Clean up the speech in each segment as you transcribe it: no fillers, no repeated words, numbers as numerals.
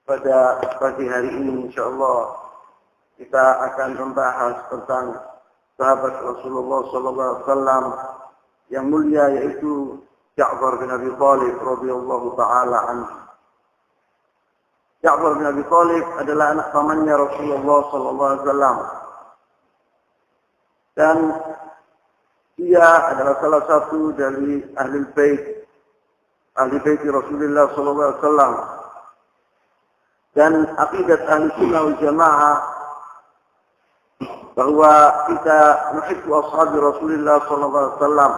Pada pagi hari ini insyaallah kita akan membahas tentang sahabat Rasulullah SAW yang mulia, yaitu Ja'far bin Abi Thalib radhiyallahu taala anhu. Ja'far bin Abi Thalib adalah anak pamannya Rasulullah SAW dan dia adalah salah satu dari ahli bait Rasulullah SAW. Dan aqidat ahli sunnah wal jamaah bahwa kita nuhibbu ashabi Rasulullah SAW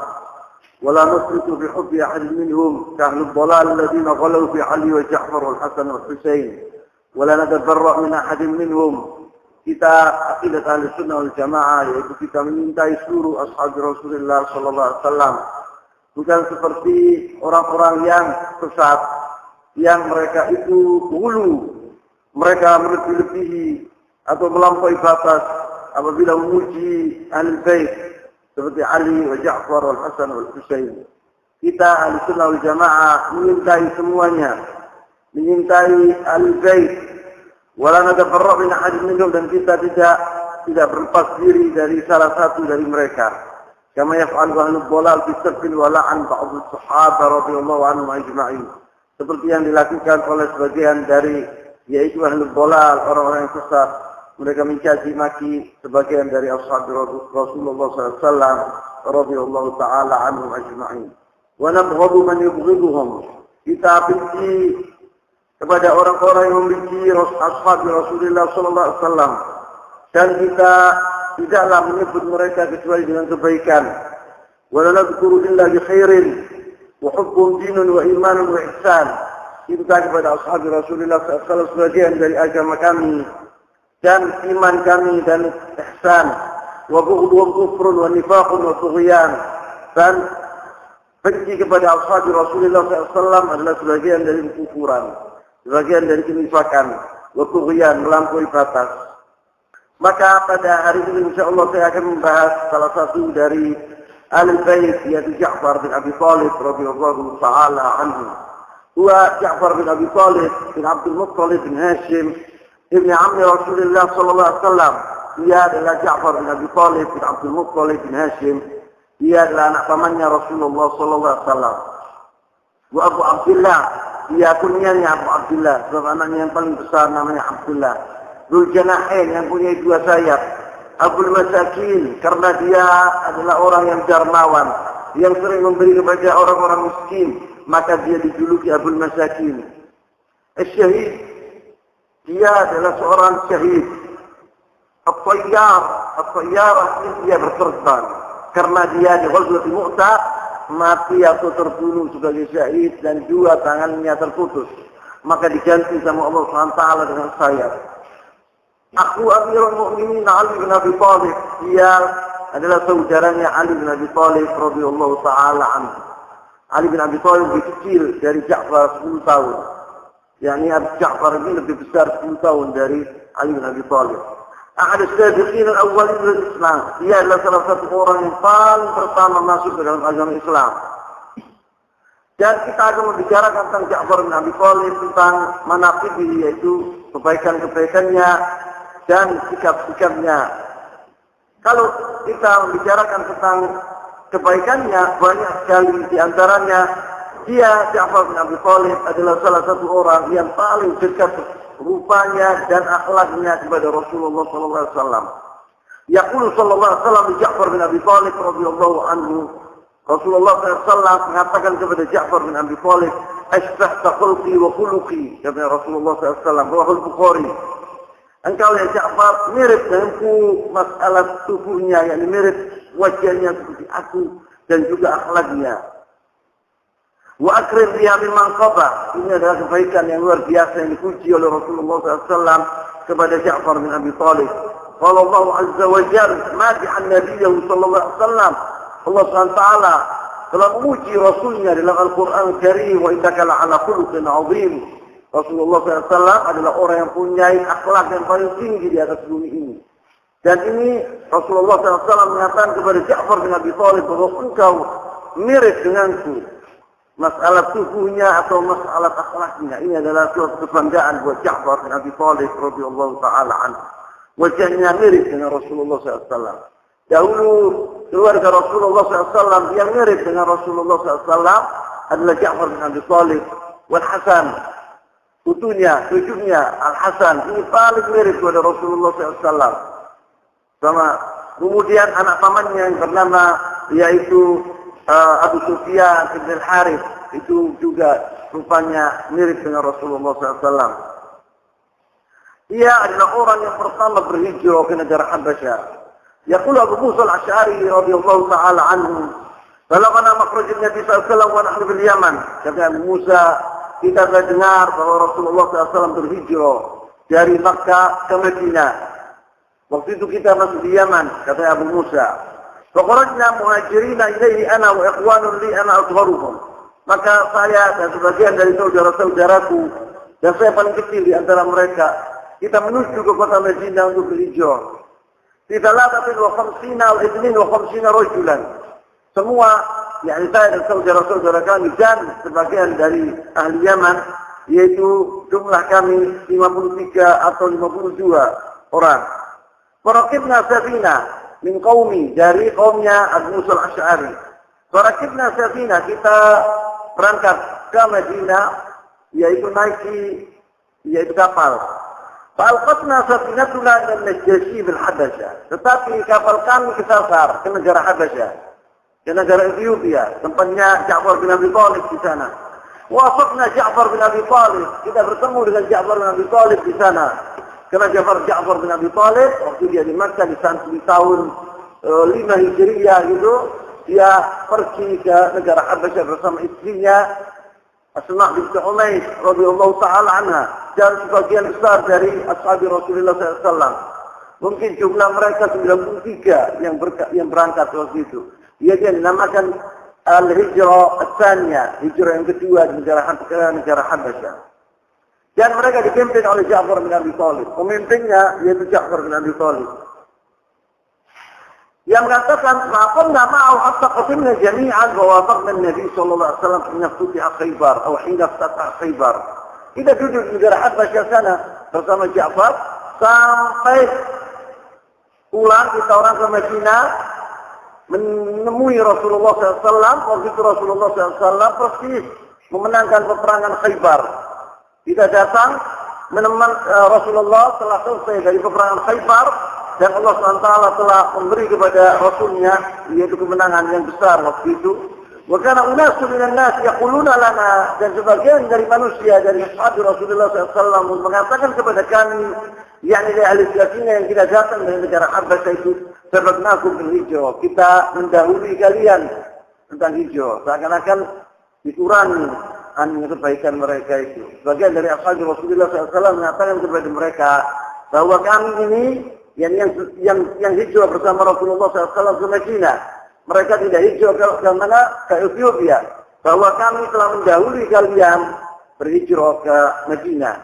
wala nusriku bihubbi ahad minhum kahlu dhalal alladhina ghalu fi Ali wa Ja'far wal Hasan wal Husain wala natabarra' min ahad minhum. Kita aqidat ahli sunnah wal jamaah yaitu kita menyintai seluruh ashabi Rasulullah SAW, bukan seperti orang-orang yang sesat yang mereka itu hulu, mereka melebih-lebihi atau melampaui batas apabila memuji ahli bait seperti Ali wa Ja'far wal Hasan wal Husain. Kita ahli sunnah wal jamaah menyintai semuanya, menyintai ahli bait, wala natabarra' min ahad minhum, dan kita tidak berlepas diri dari salah satu dari mereka. Kama yaf'alu ahlul dhalal fi sabbil wa la'an ba'd as-sahabah radhiyallahu anhum ajma'in. Seperti yang dilakukan oleh sebagian dari yaitu ahlul dhalal, orang-orang yang sesat, mereka mencaci maki sebagian dari ashab Rasulullah SAW radhiyallahu taala anhum ajma'in. Wa nabghadu man yubghiduhum. Kita benci kepada orang-orang yang membenci ashab Rasulullah SAW, dan kita tidaklah menyebut mereka kecuali dengan kebaikan. Wa la nadhkuru illa bi khairin wa hubbun dinun wa imanun wa ihsan. Cinta kepada ashab Rasulullah SAW sebagian dari agama kami dan iman kami dan ihsan. Wa bughdun kufrun wa nifaqun wa tughyan. Dan benci kepada ashab Rasulullah SAW adalah sebagian dari kekufuran, sebagian dari kenifakan, wa tughyan, melampaui batas. Maka pada hari ini insyaallah saya akan membahas salah satu dari ahli bait, yaitu Ja'far bin Abi Thalib radhiyallahu taala anhu. Huwa Ja'far bin Abi Thalib bin Abdul Muttalib bin Hashim ibn Ammi Rasulullah sallallahu alaihi wasallam. Dia adalah Ja'far bin Abi Thalib bin Abdul Muttalib bin Hashim. Dia adalah anak pamannya Rasulullah sallallahu alaihi wasallam. Wa Abu Abdullah, dia kunyahnya Abu Abdullah, sebab anaknya yang paling besar namanya Abdullah. Dzul Janahain, yang punya dua sayap. Abul Masakin, karena dia adalah orang yang dermawan, yang sering memberi kepada orang-orang miskin, maka dia dijuluki Abul Masakin. Syahid, dia adalah seorang syahid. At-Tayyar artinya dia berterbang, karena dia di Ghazwat Mu'tah mati atau terbunuh sebagai syahid dan dua tangannya terputus, maka diganti sama Allah SWT dengan sayap. Aku Amirul Mukminin Ali bin Abi Thalib, dia adalah saudaranya Ali bin Abi Thalib radhiyallahu taala anhu. Ali bin Abi Thalib lebih kecil dari Ja'far 10 tahun. Yani Ja'far ini lebih besar 10 tahun dari Ali bin Abi Thalib. Ahad as-sabiqin al-awwalin lil Islam. Dia adalah salah satu orang yang paling pertama masuk ke dalam agama Islam. Dan kita akan membicarakan tentang Ja'far bin Abi Thalib, tentang manaqibih, yaitu kebaikan-kebaikannya dan sikap-sikapnya. Kalau kita membicarakan tentang kebaikannya, banyak sekali di antaranya dia, Ja'far bin Abi Thalib, adalah salah satu orang yang paling dekat rupanya dan akhlaknya kepada Rasulullah SAW. Yaqul sallallahu alaihi wasallam Ja'far bin Abi Thalib radhiyallahu anhu, Rasulullah SAW mengatakan kepada Ja'far bin Abi Thalib, "Asbahta khulqi wa khuluqi," kata Rasulullah SAW, Rawahul Bukhari. Engkau ya Ja'far mirip denganku masalah tubuhnya, yakni mirip wajahnya seperti aku dan juga akhlaknya. Wa akrim biha min manqabah. Ini adalah kebaikan yang luar biasa yang dipuji oleh Rasulullah SAW kepada Ja'far bin Abi Thalib. Qala Allah Azza wa Jalla madihan nabiyyu sallallahu alaihi wasallam. Allah SWT telah memuji Rasulnya dalam Al-Quran Al-Karim, wa innaka la'ala khuluqin 'azim. Rasulullah SAW adalah orang yang punya akhlak yang paling tinggi di atas bumi ini. Dan ini Rasulullah SAW mengatakan kepada Ja'far bin Abi Thalib bahwa engkau mirip denganku. masalah tubuhnya atau masalah akhlaknya. Ini adalah suatu kebanggaan buat Ja'far bin Abi Thalib radhiyallahu taala anhu. Wajahnya mirip dengan Rasulullah SAW. Dahulu keluarga Rasulullah SAW yang mirip dengan Rasulullah SAW adalah Ja'far bin Abi Thalib wal Hasan. Cucunya Al-Hasan ini paling mirip kepada Rasulullah SAW. Sama kemudian anak pamannya yang bernama yaitu Abu Sufyan ibn al-Harith itu juga rupanya mirip dengan Rasulullah SAW. Ia adalah orang yang pertama berhijrah ke negara Habasyah. Yaqul Abu Musa al-Asy'ari radhiyallahu ta'ala anhu, "Balagana makhraj Nabi sallallahu alaihi wasallam wa nahnu bil Yaman." Kata Abu Musa, kita telah dengar bahwa Rasulullah SAW berhijrah dari Makkah ke Madinah. Waktu itu kita masih di Yaman, kata Abu Musa. Faqarajna muhajirina ilaihi ana wa ikhwanun li ana azharuhum. Maka saya dan sebagian dari saudara-saudaraku dan saya paling kecil di antara mereka, kita menuju ke kota Madinah untuk berhijrah. Di 53 wa 52 rajulan. Semua, yakni saya dan saudara-saudara kami dan sebagian dari ahli Yaman, yaitu jumlah kami 53 atau 52 orang. Farakibna safina min qaumi, dari kaumnya Abu Musa al-Asy'ari. Farakibna safina, kita berangkat ke Madinah, yaitu kapal. Fa'alqatna safinatuna ila Najashi bil Habasyah. Tetapi kapal kami kesasar ke negara Habasyah, ke negara Ethiopia, tempatnya Ja'far bin Abi Thalib di sana. Wafaqna Ja'far bin Abi Thalib, kita bertemu dengan Ja'far bin Abi Thalib di sana. Karena Ja'far bin Abi Thalib waktu dia di Makkah di tahun 5 Hijriah gitu, dia pergi ke negara Habasyah bersama istrinya Asma binti Umays radhiyallahu taala anha dan sebagian besar dari ashabi Rasulullah SAW. Mungkin jumlah mereka 93 yang berangkat waktu itu. Ia dinamakan al-hijrah ats-tsaniyah, hijrah yang kedua di negara Habasyah. Dan mereka dipimpin oleh Ja'far bin Abi Thalib. Pemimpinnya yaitu Ja'far bin Abi Thalib. Yang mengatakan, "Maqamna ma'ahu hatta qatimna jami'an wa wafaqna Nabi sallallahu alaihi wasallam hina futiha Khaybar atau hina fataha Khaybar." Kita duduk di negara Habasyah sana bersama Ja'far sampai pulang kita orang ke Madinah menemui Rasulullah SAW. Waktu itu Rasulullah SAW persis memenangkan peperangan Khaybar. Kita datang meneman Rasulullah telah selesai dari peperangan Khaybar. Dan Allah SWT telah memberi kepada Rasulnya yaitu kemenangan yang besar waktu itu. Wa kana unasu minan nas yaquluna lana, dan sebagian dari manusia dari sahabat Rasulullah SAW mengatakan kepada kami, yakni dari ahli Palestina yang kita datang dari negara Habasyah itu, sabaqnakum bil hijrah, kita mendahului kalian tentang hijrah. Seakan-akan dikurangi kebaikan mereka itu. Sebagian dari sahabat Rasulullah SAW mengatakan kepada mereka bahwa kami ini yang hijrah bersama Rasulullah SAW ke Madinah, mereka tidak hijrah ke mana? Ke Ethiopia. Bahwa kami telah mendahului kalian berhijrah ke Madinah.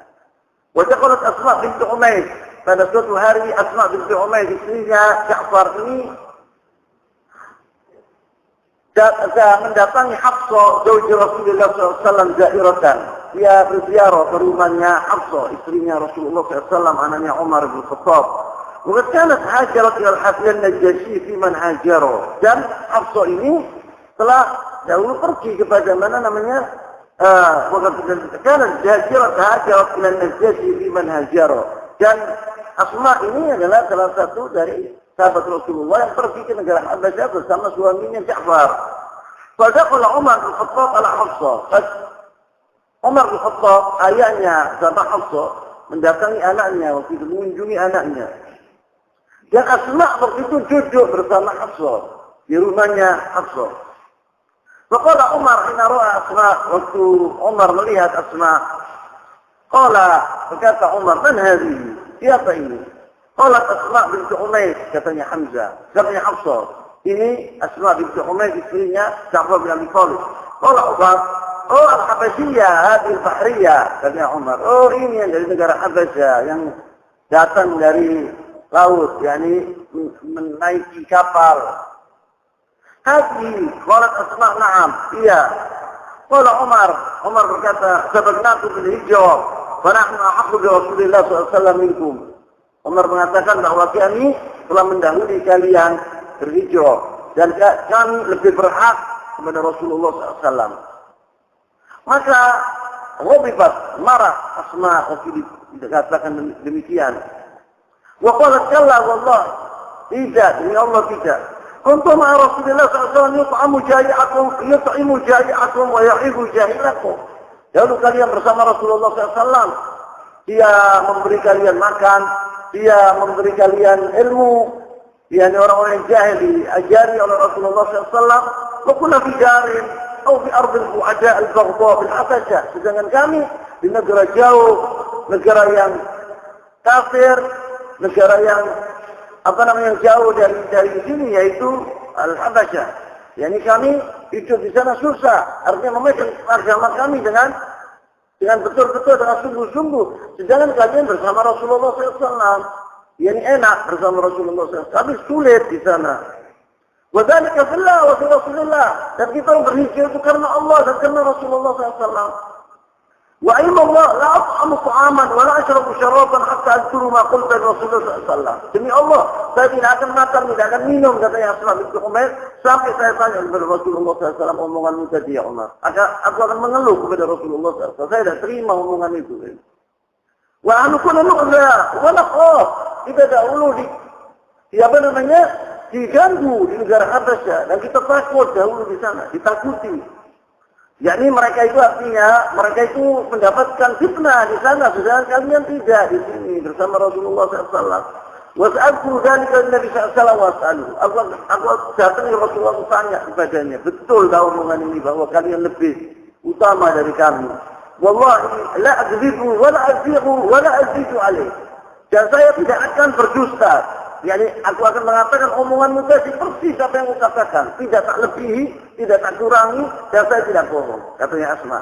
Wajah Asma binti Umays, pada suatu hari Asma binti Umays istrinya Ja'far ini mendatangi Hafsah zauj Rasulullah SAW zairatan. Dia berziarah ke rumahnya Hafsah, istrinya Rasulullah SAW, anaknya Umar bin Khattab. وقد كانت هاجرت إلى الحفل النجاشي في من هاجره. Dan Hafsah ini telah dahulu pergi kepada mana namanya كانت هاجرت إلى النجاشي في من هاجره. Dan Asma ini adalah salah satu dari sahabat Rasulullah yang pergi ke negara Habasyah bersama suaminya Ja'far. Fadakhala Umar bin Khattab ala Hafsah. Umar bin Khattab, ayahnya sahabat Hafsah, mendatangi anaknya waktu itu, mengunjungi anaknya. Dan Asma waktu itu duduk bersama Hafsah di rumahnya Hafsah. Faqala Umar hina ra'a Asma, waktu Umar melihat Asma, berkata Umar, "Man hadhihi?" Siapa ini? Qala Asma binti Umays, katanya Hafsah. Ini Asma binti Umays, istrinya Ja'far bin Abi Thalib. Qala Umar, "Oh, al-Habasyiyah, hadhihi al-Bahriyah." Katanya Umar, "Oh, ini yang dari negara Habasyah yang datang dari laut, yakni menaiki kapal." Hadi, qalat Asma, "Na'am." Iya. Qala Umar berkata, "Sabaqnakum bil hijrah, wa nahnu ahaqqu bi Rasulillah sallallahu alaihi wasallam minkum." Umar mengatakan bahwa kami telah mendahului kalian berhijrah dan kami lebih berhak kepada Rasulullah SAW. Maka Ghadibat, marah Asma waktu dikatakan demikian. Wa qalat kalla wallah, tidak, demi Allah tidak. Kuntum ma'a Rasulillah SAW yut'imu jai'akum wa ya'ibu jahilakum. Lalu kalian bersama Rasulullah SAW, dia memberi kalian makan, dia memberi kalian ilmu, yakni orang-orang yang jahil diajari oleh Rasulullah SAW. Wa kunna fi darin atau di ardil bu'ada al-baghdha bil Habasha. Sedangkan kami di negara jauh, negara yang kafir, negara yang jauh dari sini, yaitu al-Habasha. Yani kami hidup di sana susah, artinya memegang agama kami dengan betul-betul, dengan sungguh-sungguh. Sedangkan kalian bersama Rasulullah SAW, yani enak bersama Rasulullah SAW, tapi sulit di sana. وَذَلِكَ فِي اللَّهِ وَفِي رَسُولِ اللَّهِ. Dan kita berhijrah itu karena Allah dan karena Rasulullah SAW. وَأَيْمَ اللَّهِ لَا أَطْعَمُ طَعَامًا وَلَا أَشْرَبُ شَرَابًا حَتَّى أَذْكُرُ مَا قُلْتَ لِرَسُولِلَّهِ SAW. Demi Allah, saya tidak akan makan, tidak akan minum, katanya Asma binti Umair, sampai saya tanya kepada Rasulullah SAW omonganmu tadi, ya Umar. Aku akan mengeluh kepada Rasulullah SAW. Saya tidak terima omongan itu. وَأَنُ كُنَ نُؤْذَى وَنَخَافُ. Kita dahulu diganggu di negara Habasya, dan kita takut dahulu di sana, ditakuti. Yakni mereka itu artinya mereka itu mendapatkan fitnah di sana, sedangkan kalian tidak di sini bersama Rasulullah SAW. Was'alku dzalika Nabi sallallahu alaihi wasallam. Aku datang ke Rasulullah tanya kepadanya, betul tahu omongan ini bahwa kalian lebih utama dari kami. Wallahi la akdzibu wa la azighu wa la azidu alaih. Dan saya tidak akan berdusta. Yani aku akan mengatakan omonganmu tadi persis apa yang aku katakan. Tidak tak lebihi, tidak tak kurangi, dan saya tidak bohong. Katanya Asma.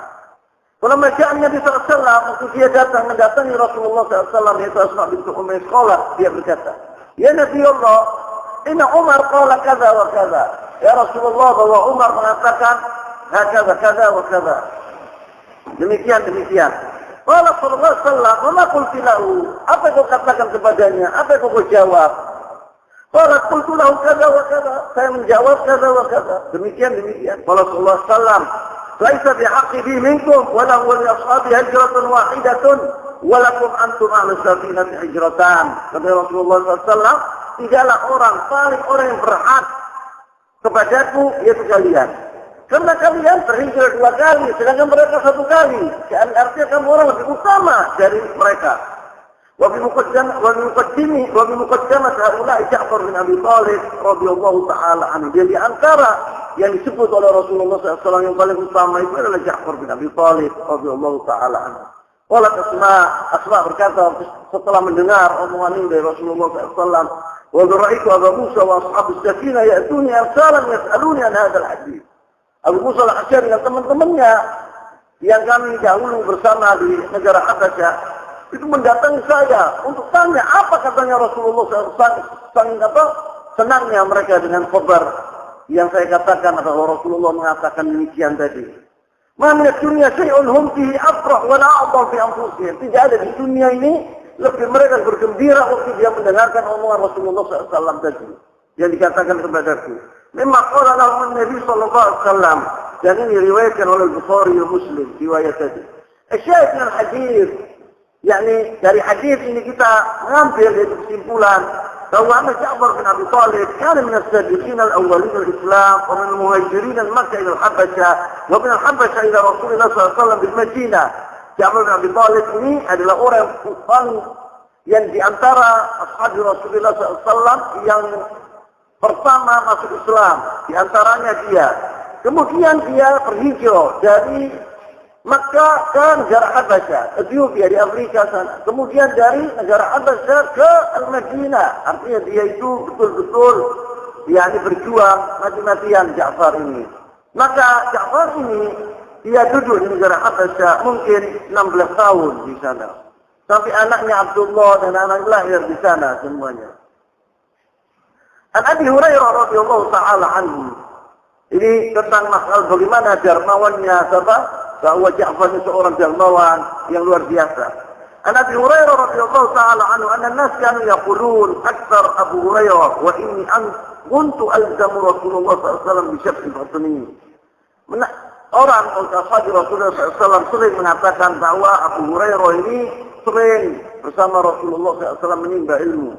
Kalau maja'an Nabi SAW, waktu dia mendatangi Rasulullah SAW, yaitu Asma binti Umair sekolah, dia berkata, "Ya Nabi Allah, inna Umar qala kaza wa kaza." Ya Rasulullah, bahwa Umar mengatakan, "Hakaza, kaza wa kaza." Demikian. Qala sallallahu alaihi wasallam, "Wa ma qultu lahu?" Apa yang kau katakan kepadanya? Apa yang kau jawab? Qala qultu lahu kaza wa kaza. Saya menjawab kaza wa kaza. Demikian. Qala sallallahu alaihi wasallam, "Laisa bihaqqi bi minkum wa lahu li ashabi hijratun wahidatun wa lakum antum ahlu safinati hijratan." Kata Rasulullah SAW, tidaklah orang yang berhak kepadaku yaitu kalian. Karena kalian berhijrah 2 kali, sedangkan mereka 1 kali. Artinya kamu orang lebih utama dari mereka. Wa bi muqaddamat haula'i Ja'far bin Abi Thalib radhiyallahu ta'ala anhu. Dia di antara yang disebut oleh Rasulullah SAW yang paling utama itu adalah Ja'far bin Abi Thalib radhiyallahu ta'ala anhu. Qala Asma berkata setelah mendengar omongan ini dari Rasulullah SAW, "Wa ra'aitu Abu Musa wa ashabus safinah ya'tuni arsalan yas'aluni an hadzal hadits." Abu Musa al-Asy'ari dan teman-temannya yang kami dahulu bersama di negara Habasya itu mendatangi saya untuk tanya apa katanya Rasulullah SAW. Senangnya mereka dengan khabar yang saya katakan bahwa Rasulullah mengatakan demikian tadi. Man dunya syai'un hum fihi afrah wa la a'dha fi anfusihim. Tidak ada di dunia ini lebih mereka bergembira waktu dia mendengarkan omongan Rasulullah SAW tadi yang dikatakan kepadaku. Memang qala lahum Nabi sallallahu alaihi wasallam, dan ini diriwayatkan oleh Bukhari dan Muslim riwayat tadi. Asyahid min al-hadis, yakni dari hadis ini kita mengambil dari kesimpulan bahwa Ja'far bin Abi Thalib kana min as-sabiqin al-awwalin al-Islam wa min al-muhajirin al-Makkah ila al-Habasha wa min al-Habasha ila Rasulullah sallallahu alaihi wasallam bil Madinah. Ja'far bin Abi Thalib ini adalah orang yang di antara ashab Rasulullah sallallahu alaihi wasallam yang pertama masuk Islam, di antaranya dia. Kemudian dia berhijrah dari Makkah ke negara Habasya, Ethiopia di Afrika sana. Kemudian dari negara Habasya ke Al-Madinah. Artinya dia itu betul-betul berjuang mati-matian Ja'far ini. Maka Ja'far ini dia duduk di negara Habasya mungkin 16 tahun di sana. Sampai anaknya Abdullah dan anak lahir di sana semuanya. An Abi Hurairah radhiyallahu ta'ala anhu. Ini tentang masalah bagaimana dermawannya siapa? Bahwa Ja'far itu seorang dermawan yang luar biasa. An Abi Hurairah radhiyallahu taala anhu anna an-nas kanu yaqulun akthar Abu Hurairah wa inni kuntu alzamu Rasulullah sallallahu alaihi wasallam bi syaqi batni. Orang sahabat Rasulullah SAW sering mengatakan bahwa Abu Hurairah ini sering bersama Rasulullah SAW menimba ilmu.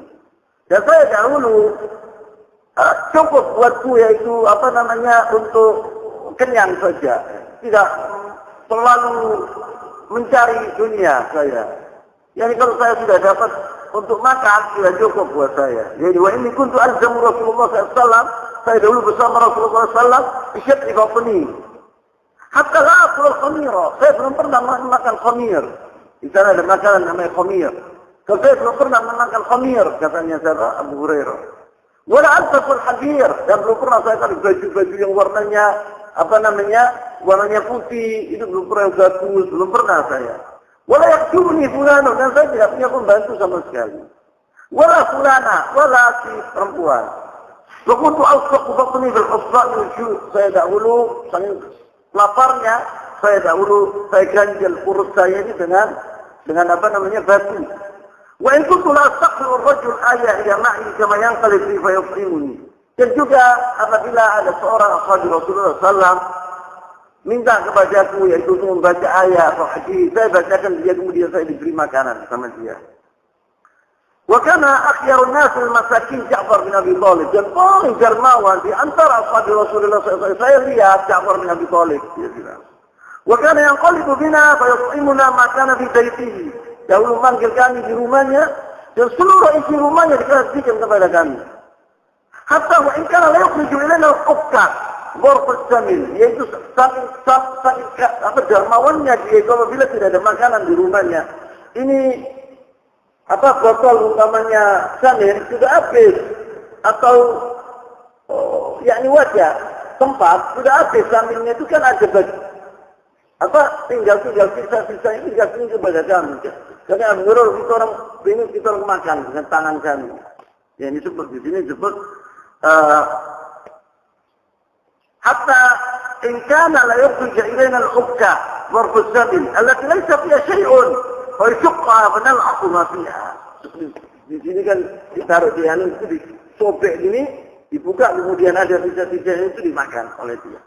Dan saya dahulu cukup buatku yaitu untuk kenyang saja, tidak terlalu mencari dunia saya. Yani kalau saya sudah dapat untuk makan sudah cukup buat saya. Jadi wa ini kuntu alzamu Rasulullah SAW, saya dahulu bersama Rasulullah SAW isyad di batni. Hatta la akul khamira, saya belum pernah makan khamir. Di sana ada makanan namanya khamir. Kalau saya belum pernah makan khamir, katanya siapa? Abu Hurairah. Wala alfasul hadir, dan belum pernah saya pakai baju-baju yang warnanya warnanya putih, itu belum pernah bagus, belum pernah saya. Wala yaktubni fulano, dan saya tidak punya pembantu sama sekali. Wala fulana, wala si perempuan. Lakuntu alfaqu batni bil usra' min syuq, saya dahulu laparnya, saya ganjel perut saya ini dengan batu. Wa in kuntu la astaghfiru ar-rajul ayah ya ma'i kama yanqalib fi fayufrimuni. Dan juga apabila ada seorang sahabat Rasulullah SAW minta kepadaku yaitu untuk membaca ayat atau hadis, saya bacakan dia, kemudian saya diberi makanan sama dia. Wa kana akhyarun nas al-masakin Ja'far bin Abi Thalib, dan paling dermawan di antara sahabat Rasulullah SAW saya lihat Ja'far bin Abi Thalib, dia bilang. Wa kana yanqalibu bina fa yut'imuna ma kana fi baitihi. Dahulu manggil kami di rumahnya dan seluruh isi rumahnya dikasihkan kepada kami. Hatta wa in kana la yukhriju ilaina al-uqqat ghurfat jamil, yaitu saking dermawannya dia apabila tidak ada makanan di rumahnya. Ini botol umpamanya samir sudah habis atau wajah tempat sudah habis, samirnya itu kan ada tinggal sisa-sisa ini dikasih kepada kami. Karena Abu Hurairah kita orang makan dengan tangan kami. Ya, ini di sini disebut hatta in kana la yukhrij ilaina al-ukka wa al-sabil allati laysa fiha shay'un fa yuqqa fanal'aqu ma fiha. Di sini kan ditaruh di itu disobek ini, dibuka, kemudian ada sisa-sisa itu dimakan oleh dia.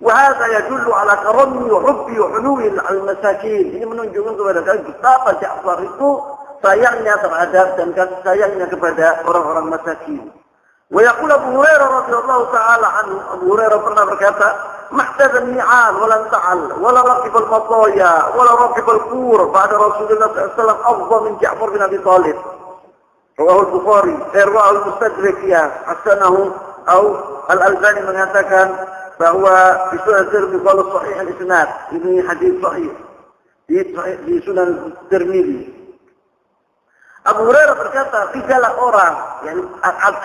Wahada yadullu ala karami wa hubbi wa hulwi al-masakin. Ini menunjukkan kepada kalian betapa Ja'far itu sayangnya terhadap dan kasih sayangnya kepada orang-orang masakin. Wa yaqulu Abu Hurairah radhiyallahu ta'ala anhu, Abu Hurairah pernah berkata, "Mahtada al-ni'al wa lan ta'al, wa la raqib al-mataya, wa la raqib al-qur, ba'da Rasulullah sallallahu alaihi wasallam afdal min Ja'far bin Abi Thalib." Rawahu al-Bukhari, rawahu al-Mustadrak ya, hasanahu atau Al-Albani mengatakan bahwa di Sunan Tirmidzi kalau sahih al-isnad, ini hadis sahih di Sunan Tirmidzi. Abu Hurairah berkata, tidaklah orang, yang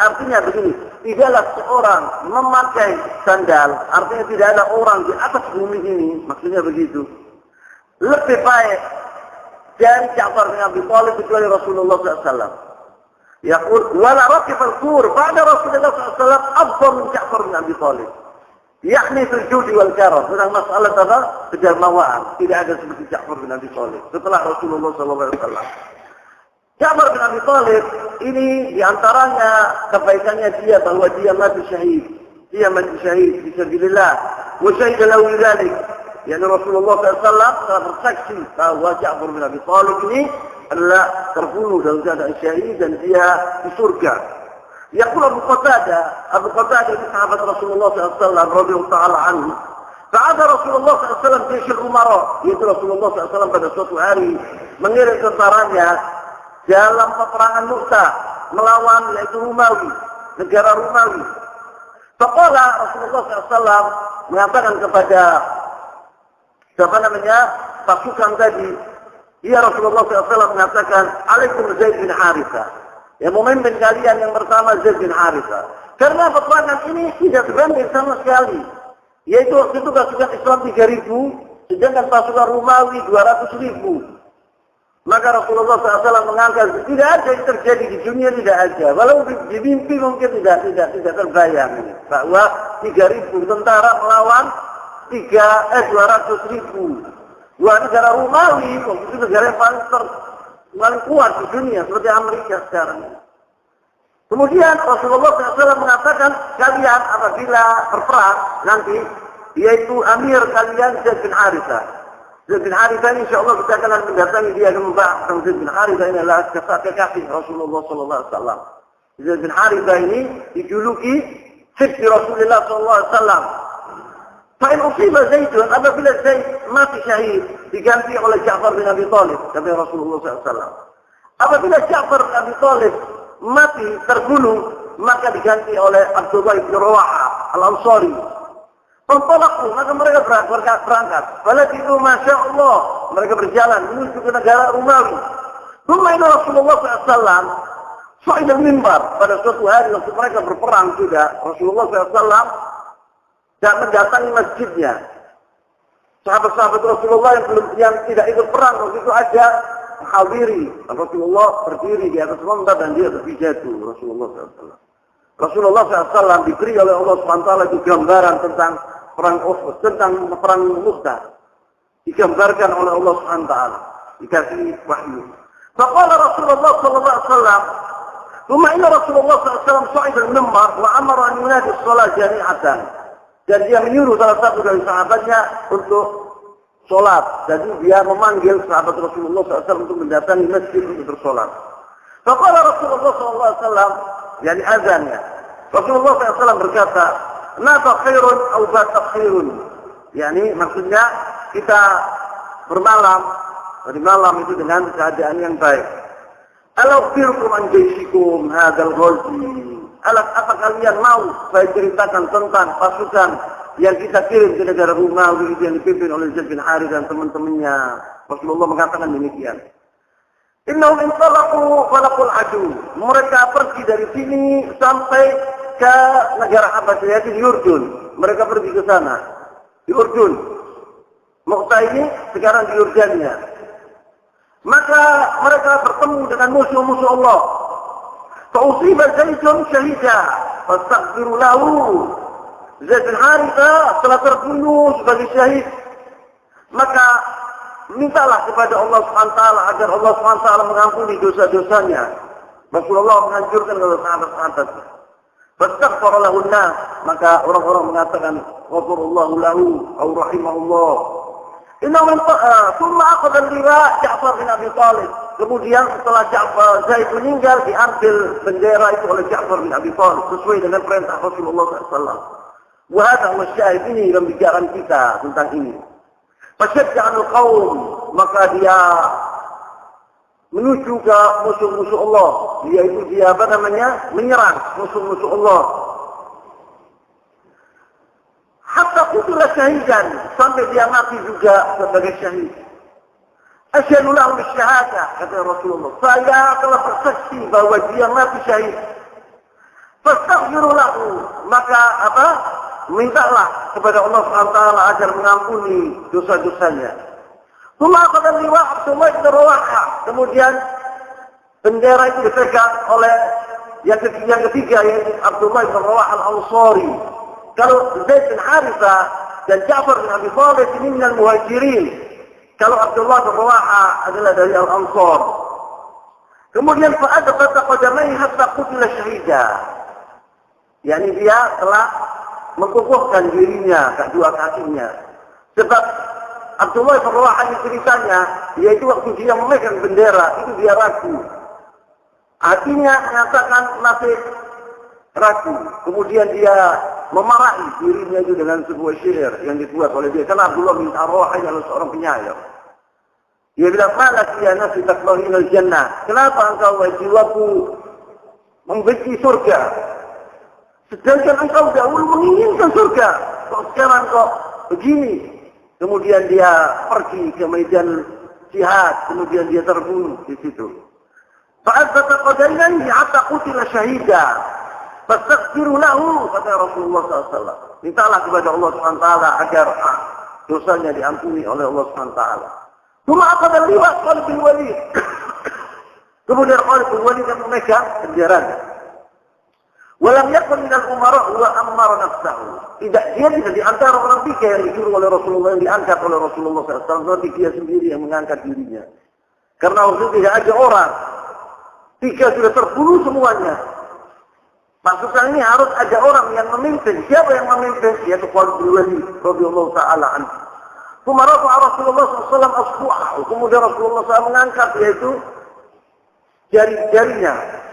artinya begini, tidaklah seorang memakai sandal, artinya tidak ada orang di atas bumi ini, maksudnya begitu, lebih baik dari Ja'far bin Abi Thalib kecuali Rasulullah SAW. Yaqul wala raqib al-qur ba'da Rasulullah SAW afdal min Ja'far bin Abi Thalib. Yakni fil judi wal karam, tentang masalah kedermawan, tidak ada seperti Ja'far bin Abi Thalib setelah Rasulullah SAW. Ja'far bin Abi Thalib ini diantaranya kebaikannya dia bahwa dia mati syahid. Dia mati syahid fisabilillah. Wa syahida lahu dzalik. Yani Rasulullah SAW telah bersaksi bahwa Ja'far bin Abi Thalib ini adalah terbunuh dalam keadaan syahid dan dia di surga. Yaqul Abu Qatadah ini sahabat Rasulullah SAW radhiyallahu ta'ala anhu. Saat Rasulullah SAW jaysh al-umara, yaitu Rasulullah SAW pada suatu hari mengirim tentaranya dalam peperangan Mu'tah melawan yaitu Romawi, negara Romawi. Faqala Rasulullah SAW mengatakan kepada pasukan tadi, ya Rasulullah SAW mengatakan, alaikum Zaid bin Harithah. Ya, memimpin kalian yang pertama Zaid bin Harithah. Karena peperangan ini tidak berani sama sekali. Yaitu waktu itu pasukan Islam 3.000, sedangkan pasukan Romawi 200.000. Maka Rasulullah SAW mengangkat, tidak ada yang terjadi di dunia, tidak ada. Walau di mimpi mungkin tidak terbayang. Bahwa 3.000 tentara melawan 200.000. Dua negara Romawi, itu negara yang paling kuat di dunia, seperti Amerika sekarang. Kemudian Rasulullah SAW mengatakan, kalian apabila berperang nanti, yaitu Amir kalian Zaid bin Harithah. Zaid bin Harithah ini insya Allah kita akan mendatangi dia akan membahas tentang Zaid bin Harithah ini adalah kekasih Rasulullah SAW. Zaid bin Harithah ini dijuluki Hibbi Rasulullah SAW. Fa'in usiba Zaidun, apabila Zaid mati syahid, diganti oleh Ja'far bin Abi Thalib, kata Rasulullah SAW. Apabila Ja'far bin Abi Thalib mati terbunuh, maka diganti oleh Abdullah bin Rawaha Al-Ansari. Pempelaku, maka mereka berangkat. Walau itu Masya Allah, mereka berjalan menuju ke negara Romawi. Kemudian Rasulullah SAW Sa'id al-Mimbar, pada suatu hari waktu mereka berperang juga, Rasulullah SAW dan mendatangi masjidnya. Sahabat-sahabat Rasulullah yang tidak ikut perang waktu itu ada hadiri. Rasulullah berdiri di atas mimbar dan dia berpidato. Rasulullah SAW. Rasulullah SAW diberi oleh Allah SWT itu gambaran tentang perang Uhud, tentang perang Mu'tah. Digambarkan oleh Allah SWT. Dikasih wahyu. Faqala Rasulullah SAW, "Thumma inna Rasulullah SAW sa'ida al-mimbar wa amara an yunadi as-salat jami'atan." Dan dia menyuruh salah satu dari sahabatnya untuk sholat. Jadi dia memanggil sahabat Rasulullah SAW untuk mendatangi masjid untuk bersolat. Faqala Rasulullah SAW, yani azannya. Rasulullah SAW berkata, "Nata khairun au bata khairun." Yani maksudnya kita bermalam, di malam itu dengan keadaan yang baik. Alau firkum an jaisikum hadzal ghazi. Apa kalian mau saya ceritakan tentang pasukan yang kita kirim ke negara Romawi yang dipimpin oleh Zaid bin Harith dan teman-temannya. Rasulullah mengatakan demikian. Innahum intalaqu falaqul adu. Mereka pergi dari sini sampai ke negara Habasyah, yaitu di Urdun. Mereka pergi ke sana. Di Urdun. Mu'tah ini sekarang di Yordania. Maka mereka bertemu dengan musuh-musuh Allah. Fa'usiba Zaidun syahida. Fastaghfiru lahu. Zaid bin Harithah telah terbunuh sebagai syahid. Maka mintalah kepada Allah SWT agar Allah SWT mengampuni dosa-dosanya. Rasulullah menganjurkan kepada sahabat-sahabatnya. Fastaghfara lahu an-nas, maka orang-orang mengatakan ghafurallahu lahu au rahimahullah. Inna min thumma akhadha al-liwa Ja'far bin Abi Thalib. Kemudian setelah Zaid meninggal, diambil bendera itu oleh Ja'far bin Abi Thalib sesuai dengan perintah Rasulullah SAW. Wa hadha huwa syahid, ini pembicaraan kita tentang ini. Fasyajja'al qaum, maka dia menuju ke musuh-musuh Allah, yaitu dia menyerang musuh-musuh Allah. Hatta qutila syahidan, sampai dia mati juga sebagai syahid. Asyhadu lahu bisyahada, kata Rasulullah. Saya telah bersaksi bahwa dia mati syahid. Fastaghfiru lahu, maka mintalah kepada Allah SWT agar mengampuni dosa-dosanya. Tsumma akhadha liwa Abdullah bin Rawaha. Kemudian bendera itu dipegang oleh yang ketiga yaitu Abdullah bin Rawaha Al-Ansari. Kalau Zaid bin Harithah dan Ja'far bin Abi Thalib ini minal muhajirin. Kalau Abdullah bin Rawaha adalah dari Al-Ansar. Kemudian fa'adbata qadamaihi hatta qutila syahida. Yani dia telah mengukuhkan dirinya, kedua kakinya. Sebab Abdullah bin Rawaha ini ceritanya, yaitu waktu dia memegang bendera, itu dia ragu. Hatinya mengatakan masih ragu. Kemudian dia memarahi dirinya itu dengan sebuah syair yang dibuat oleh dia. Karena Abdullah bin Rawaha adalah seorang penyair. Dia bilang, "Malak ya nafsi takrahinal jannah." Kenapa engkau jiwaku membenci surga? Sedangkan engkau dahulu menginginkan surga. Kok sekarang kok begini? Kemudian dia pergi ke medan jihad. Kemudian dia terbunuh di situ. Fa'adzata qadainaihi hatta qutila syahida. Fastaghfiru lahu, kata Rasulullah SAW. Mintalah kepada Allah SWT agar dosanya diampuni oleh Allah SWT. Cuma akan liwat Khalid bin Walid. Kemudian Khalid bin Walid yang memegang kendaraan. Walam yakun minal umara wa ammar nafsahu. Dia tidak di antara orang tiga yang disuruh oleh Rasulullah, yang diangkat oleh Rasulullah SAW. Tapi dia sendiri yang mengangkat dirinya. Karena waktu itu tidak ada orang. Tiga sudah terbunuh semuanya. Maksudnya ini harus ada orang yang memimpin. Siapa yang memimpin? Yaitu Khalid bin Walid radhiyallahu ta'ala anhu. Kemudian Rasulullah SAW asbu'ahu. Kemudian Rasulullah SAW mengangkat yaitu jari-jarinya.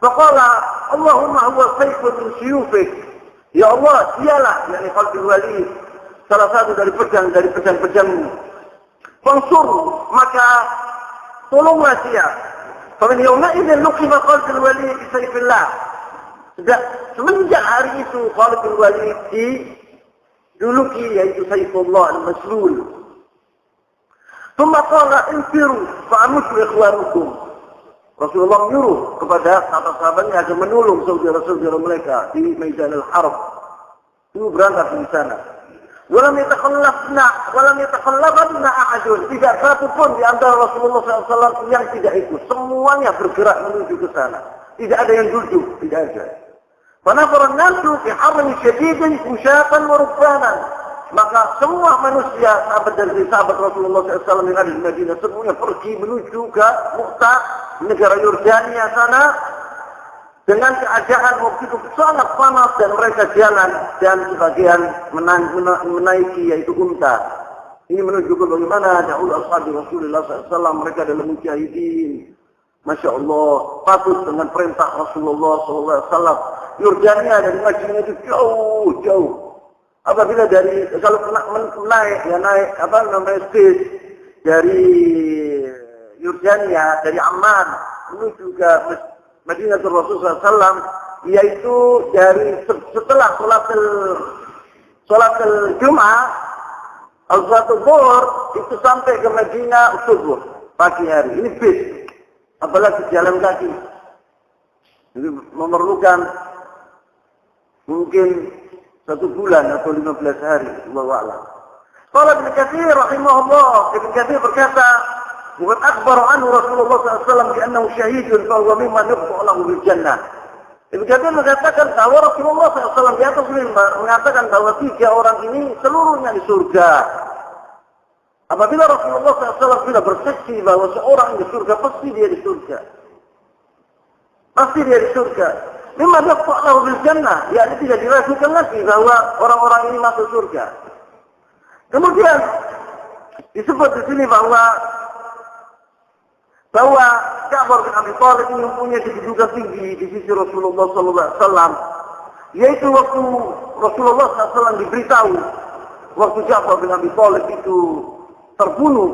Faqala Allahumma huwa sayfun min suyufik. Ya Allah, dialah yakni Khalid bin Walid, salah satu dari pedang-pedangmu. Fansur, maka tolonglah dia. Famin yawma idzin luqima Khalid bin Walid bi sayfillah. Semenjak hari itu Khalid bin Walid dijuluki yaitu Saifullah al-Maslul. Thumma qala infiru fa'amutu ikhwanukum. Rasulullah menyuruh kepada sahabat-sahabatnya agar menolong saudara-saudara mereka di Maidan al-Harb. Itu berangkat di sana. Walam yatakhallafna ahadun. Tidak satu pun di antara Rasulullah SAW yang tidak ikut. Semuanya bergerak menuju ke sana. Tidak ada yang duduk, tidak ada. Fanafara an-nasu fi harrin syadidin usyatan wa rukbanan. Maka semua manusia, sahabat dari sahabat Rasulullah SAW yang ada di Madinah, semuanya pergi menuju ke Mu'tah, negara Yordania sana, dengan keadaan waktu itu sangat panas dan mereka jalan dan sebagian menaiki yaitu unta. Ini menunjukkan bagaimana dahulu ashabi Rasulullah SAW mereka adalah mujahidin. Masya Allah, patut dengan perintah Rasulullah SAW. Yordania dari Madinah itu jauh. Apabila kalau naik bis dari Yordania, dari Amman menuju ke Madinatul Rasulullah SAW, yaitu dari setelah sholat Jumat, al-Salatul Zuhur itu sampai ke Madinah subuh pagi hari. Ini bis, apalagi jalan kaki. Ini memerlukan mungkin 1 bulan atau 15 hari, Allahu a'lam. Qala Ibnu Katsir rahimahullah, Ibnu Katsir berkata, "Wa akhbara anhu Rasulullah sallallahu alaihi wasallam annahu syahidun fa huwa mimman yuqta lahu bil jannah." Ibnu Katsir mengatakan bahwa Rasulullah SAW di atas mimbar mengatakan bahwa 3 orang ini seluruhnya di surga. Apabila Rasulullah SAW sudah bersaksi bahwa seorang di surga, pasti dia di surga. Pasti dia di surga. Memang yaqta'u bil jannah, yakni tidak diragukan lagi bahwa orang-orang ini masuk surga. Kemudian disebut di sini bahwa Ja'far bin Abi Thalib ini mempunyai kedudukan tinggi di sisi Rasulullah SAW, yaitu waktu Rasulullah SAW diberitahu waktu Ja'far bin Abi Thalib itu terbunuh,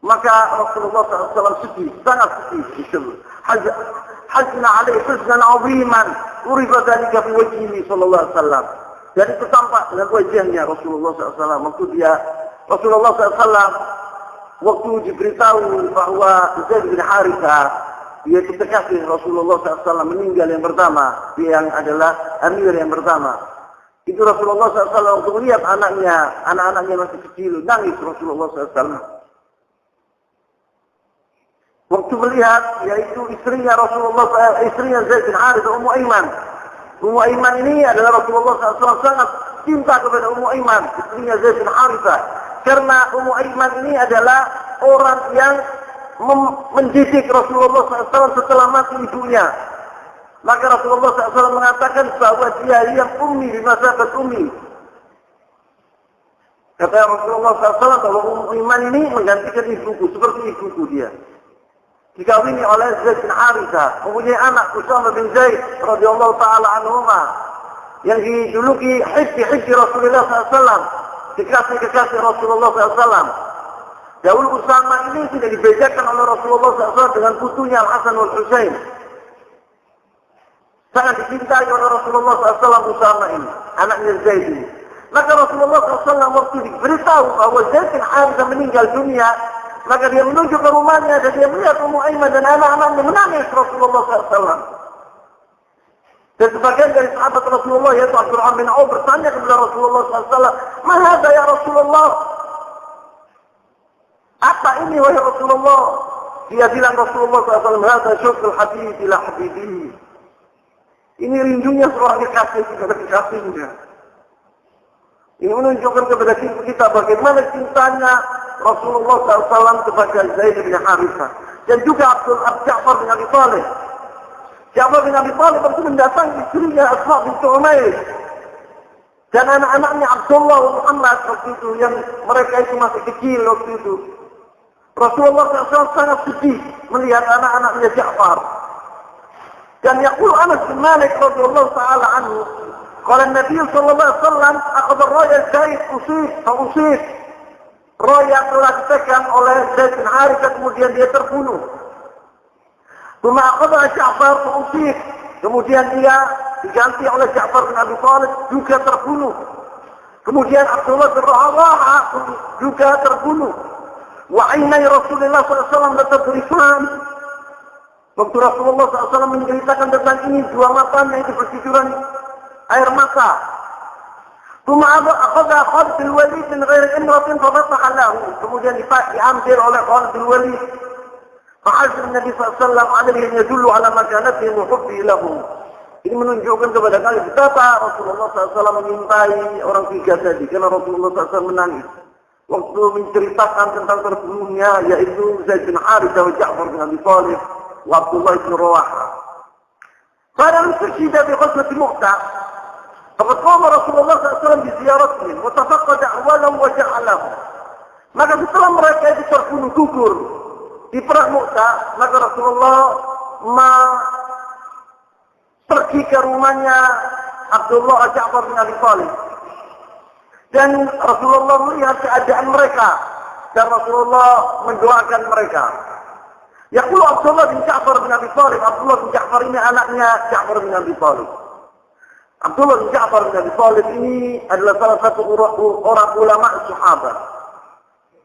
maka Rasulullah SAW sedih, sangat sedih. Hazna alaihi huznan 'aziman urifa dzalika fi wajhihi sallallahu alaihi wasallam. Dan itu tampak dengan wajahnya Rasulullah SAW Rasulullah SAW waktu diberitahu bahwa Zaid bin Harithah yaitu kekasih Rasulullah SAW meninggal yang pertama, dia yang adalah amir yang pertama. Itu Rasulullah SAW waktu melihat anak-anaknya masih kecil, nangis Rasulullah SAW. Waktu melihat yaitu istrinya Zaid bin Harithah, Ummu Aiman. Ummu Aiman ini adalah Rasulullah SAW sangat cinta kepada Ummu Aiman, istrinya Zaid bin Harithah. Karena Ummu Aiman ini adalah orang yang mendidik Rasulullah SAW setelah mati ibunya. Maka Rasulullah SAW mengatakan bahwa dia yang ummi bimasabat ummi. Kata Rasulullah SAW bahwa Ummu Aiman ini menggantikan ibuku, seperti ibuku dia. Dikawini oleh Zaid bin Harithah, mempunyai anak Usamah bin Zaid radhiyallahu taala anhuma yang dijuluki hibbi Rasulullah SAW, kekasih Rasulullah SAW. Dahulu Usamah ini tidak dibedakan oleh Rasulullah SAW dengan putunya Al-Hasan wal Husain. Sangat dicintai oleh Rasulullah SAW Usamah ini, anaknya Zaid ini. Maka Rasulullah SAW waktu diberitahu bahwa Zaid bin Harithah meninggal dunia, maka dia menuju ke rumahnya dan dia melihat Ummu Aiman dan anak-anaknya menangis Rasulullah SAW. Dan sebagian dari sahabat Rasulullah yaitu Abdurrahman bin Auf bertanya kepada Rasulullah SAW, "Ma hadza ya Rasulullah?" Apa ini wahai Rasulullah? Dia bilang Rasulullah SAW, "Hada syukrul habib ila habibihi." Ini rindunya seorang kekasih kepada kekasihnya. Ini menunjukkan kepada kita bagaimana cintanya Rasulullah SAW kepada Zaid bin Harithah. Dan juga Ja'far bin Abi Thalib. Ja'far bin Abi Thalib itu mendatangi istrinya Asma binti Umayyah. Dan anak-anaknya Abdullah dan Muhammad waktu itu, yang mereka itu masih kecil waktu itu. Rasulullah SAW sangat sedih melihat anak-anaknya Ja'far. Dan yaqulu Anas bin Malik radhiyallahu ta'ala anhu, qala Nabi sallallahu alaihi wasallam, akhadha ar-raya Zaid usib. Raya telah dipegang oleh Zaid bin Harithah, kemudian dia terbunuh. Tsumma akhadha Ja'far usib. Kemudian dia diganti oleh Ja'far bin Abi Thalib, juga terbunuh. Kemudian Abdullah bin Rawaha juga terbunuh. Wa ainai Rasulullah SAW latadrifan. Waktu Rasulullah SAW menceritakan tentang ini, dua matanya itu bercucuran air mata. Tsumma akhadha Khalid bin Walid min ghairi imratin fafataha lahu. Kemudian diambil oleh Khalid bin Walid. Fa'azir Nabi SAW alaihi yadullu ala makanatihim wa hubbi lahum. Ini menunjukkan kepada kalian betapa Rasulullah SAW menyintai orang tiga tadi. Karena Rasulullah SAW menangis waktu menceritakan tentang terbunuhnya, yaitu Zaid bin Harithah wa Ja'far bin Abi Thalib wa Abdullah bin Rawaha. Pada al-Fashida di Ghazwati Mu'tah, faqad qama Rasulullah SAW bi ziyaratihim wa tafaqqada ahwalahum wa ja'alahum. Maka setelah mereka itu terbunuh gugur di perang Mu'tah, maka Rasulullah pergi ke rumahnya Abdullah Ja'far bin Abi Thalib. Dan Rasulullah melihat keadaan mereka. Dan Rasulullah mendoakan mereka. Yaqulu Abdullah bin Ja'far bin Abi Thalib. Abdullah bin Ja'far ini anaknya Ja'far bin Abi Thalib. Abdullah bin Ja'far bin Abi Thalib ini adalah salah satu orang ulama sahabat.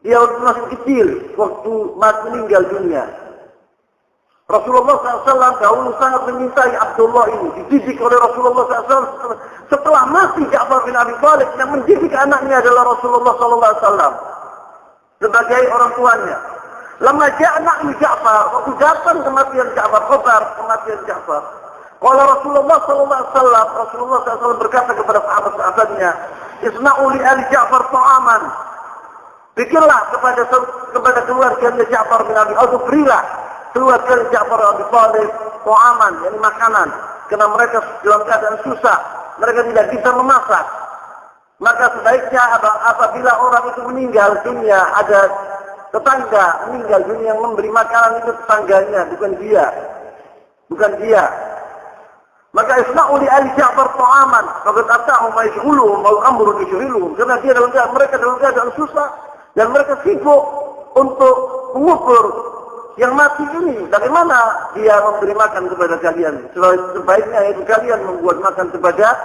Dia masih kecil waktu meninggal dunia. Rasulullah SAW dahulu sangat menyintai Abdullah ini. Dididik oleh Rasulullah SAW. Setelah mati Ja'far bin Abi Thalib, yang mendidik anaknya adalah Rasulullah SAW sebagai orang tuanya. Lama ja'na Ja'far, waktu datang kematian Ja'far, khabar kematian Ja'far. Kalau Rasulullah SAW, Rasulullah SAW berkata kepada sahabat-sahabatnya, "Isna'u li ali Ja'far ta'aman." Bikinlah kepada keluarganya Ja'far bin Abi Thalib, berilah keluarga Ja'far bin Abi Thalib ta'aman, yakni makanan, karena mereka dalam keadaan susah, mereka tidak bisa memasak. Maka sebaiknya apabila orang itu meninggal dunia, ada tetangga meninggal dunia yang memberi makanan, itu tetangganya, bukan dia. Maka isna'u li ali Ja'far ta'aman, faqad ata'u ma yashghuluhum wal amru yushghiluhum, karena mereka dalam keadaan susah dan mereka sibuk untuk mengubur yang mati ini. Bagaimana dia memberi makan kepada kalian? Sebaiknya itu kalian membuat makan kepada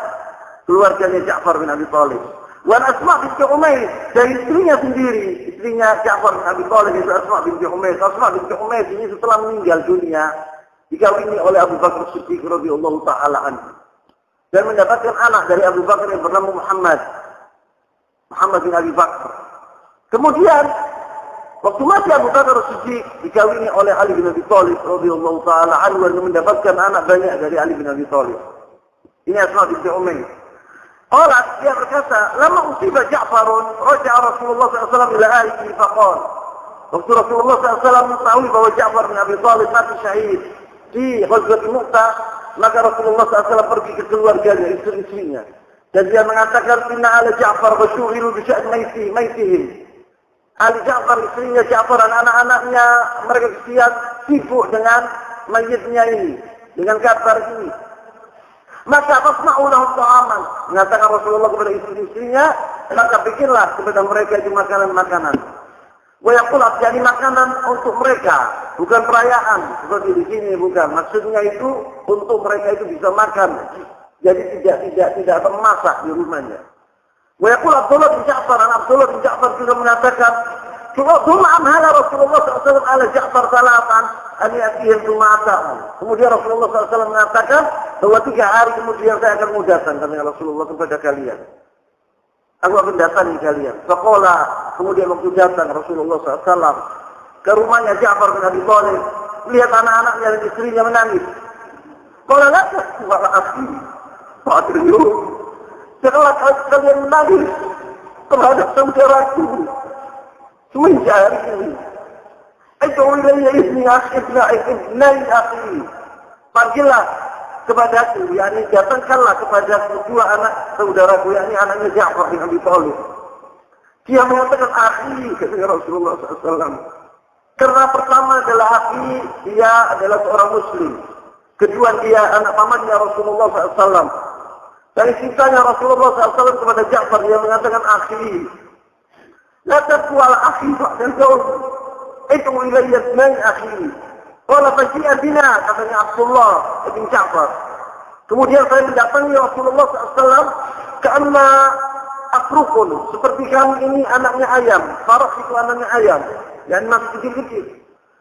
keluarganya Ja'far bin Abi Thalib. Wan Asma binti Umayyah, dari istrinya sendiri, istrinya Ja'far bin Abi Thalib itu Asma binti Umayyah. Asma binti Umayyah ini setelah meninggal dunia dikawini oleh Abu Bakar Siddiq radhiyallahu ta'ala anhu, dan mendapatkan anak dari Abu Bakar yang bernama Muhammad bin Abi Bakar. Kemudian waktu mati Abu Bakar Siddiq dikawini oleh Ali bin Abi Thalib radhiyallahu ta'ala anhu, dan mendapatkan anak banyak dari Ali bin Abi Thalib. Ini Asma binti Umayyah. Dia berkata, "Lama usiba Ja'farun, raja'a Rasulullah SAW ila ahlihi faqala." Waktu Rasulullah SAW mengetahui bahwa Ja'far bin Abi Thalib mati syahid di Ghazwat Mu'tah, maka Rasulullah SAW pergi ke keluarganya, istri-istrinya. Dan dia mengatakan, "Inna ala Ja'far basyughilu bi sya'ni maitihim." Ali Ja'far, istrinya Ja'far dan anak-anaknya, mereka kesian sibuk dengan mayitnya ini, dengan kabar ini. Maka fasma'u lahum ta'aman, mengatakan Rasulullah kepada istri-istrinya, maka bikinlah kepada mereka itu makanan-makanan. Wa yaqul, jadi makanan untuk mereka, bukan perayaan seperti di sini, bukan. Maksudnya itu untuk mereka itu bisa makan. Jadi tidak termasak di rumahnya. Wa yaqul Abdullah bin Ja'far, dan Abdullah bin Ja'far juga mengatakan, "Thumma amhala Rasulullah SAW ala Ja'far salatan an ya'tihim tumata'u." Kemudian Rasulullah SAW mengatakan bahwa 3 hari kemudian saya akan mudahkan, kata Rasulullah, kepada kalian. Aku akan datangi kalian. Sekolah, kemudian waktu datang Rasulullah SAW ke rumahnya Ja'far bin Abi Thalib, lihat anak-anaknya dan istrinya menangis. Qala la tasku ala akhi. Fa'atriyun. Setelah kalian menangis terhadap saudaraku semenjak hari ini, Aduh ilayya ibni akhi. Panggillah kepadaku, yakni datangkanlah kepada kedua anak saudaraku, yakni anaknya Ja'far bin Abi Thalib. Dia mengatakan akhi, kata Rasulullah SAW. Karena pertama adalah akhi, dia adalah seorang muslim. Kedua dia anak pamannya Rasulullah SAW. Dari sisanya Rasulullah SAW kepada Ja'far, dia mengatakan akhi. La taqu ala akhi ba'dan zaud. Itu ilayya ibni akhi. Qala faji'a bina, katanya Abdullah bin Ja'far. Kemudian saya mendatangi Rasulullah SAW, karena akrukun, seperti kami ini anaknya ayam. Farah itu anaknya ayam, yang masih kecil-kecil.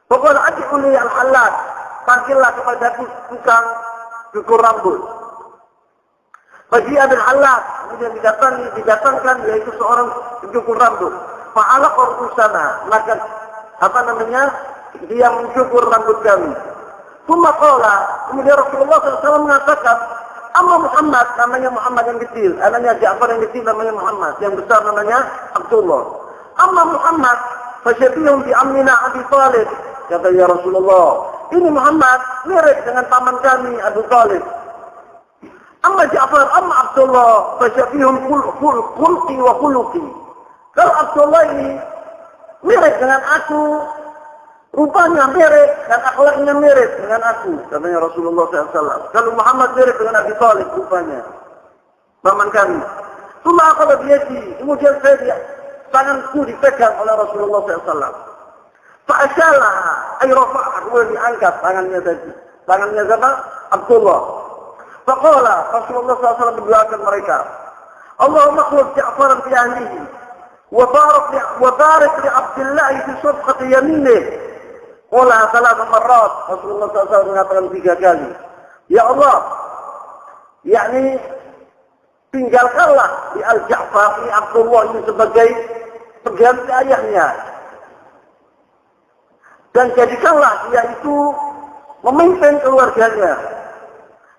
Pokoknya adik uli al-halat, panggillah kepada tukang cukur rambut. Faji'a bin halat, kemudian didatangkan yaitu seorang cukur rambut. Fa'ala urusana, maka dia mencukur rambut kami. Kemudian Rasulullah SAW mengatakan, amma Muhammad, namanya Muhammad yang kecil, anaknya Ja'far yang kecil namanya Muhammad, yang besar namanya Abdullah. Amma Muhammad, fasyabihum bi amnina Abi Thalib, kata ya Rasulullah, ini Muhammad mirip dengan paman kami Abu Thalib. Amma Ja'far, amma Abdullah, fasyabihum khulqi wa khuluqi. Kalau Abdullah ini mirip dengan aku, rupanya mirip dan akhlaknya mirip dengan aku, katanya Rasulullah SAW. Kalau Muhammad mirip dengan Abi Thalib, rupanya paman kami. Cuma kalau kemudian tanganku dipegang oleh Rasulullah SAW. Fa'asyalah, ayrafa'ah, kemudian diangkat tangannya tadi. Tangannya siapa? Abdullah. Faqala, Rasulullah SAW mendoakan mereka, Allahumma khuluf Ja'faran fi ahlihi, wa barik li Abdillah fi safqati yaminih. Qala salat marrat, Rasulullah SAW mengatakan 3 kali. Ya Allah, yakni tinggalkanlah di Al-Ja'far, di Abdullah ini sebagai pengganti ayahnya. Dan jadikanlah dia itu memimpin keluarganya.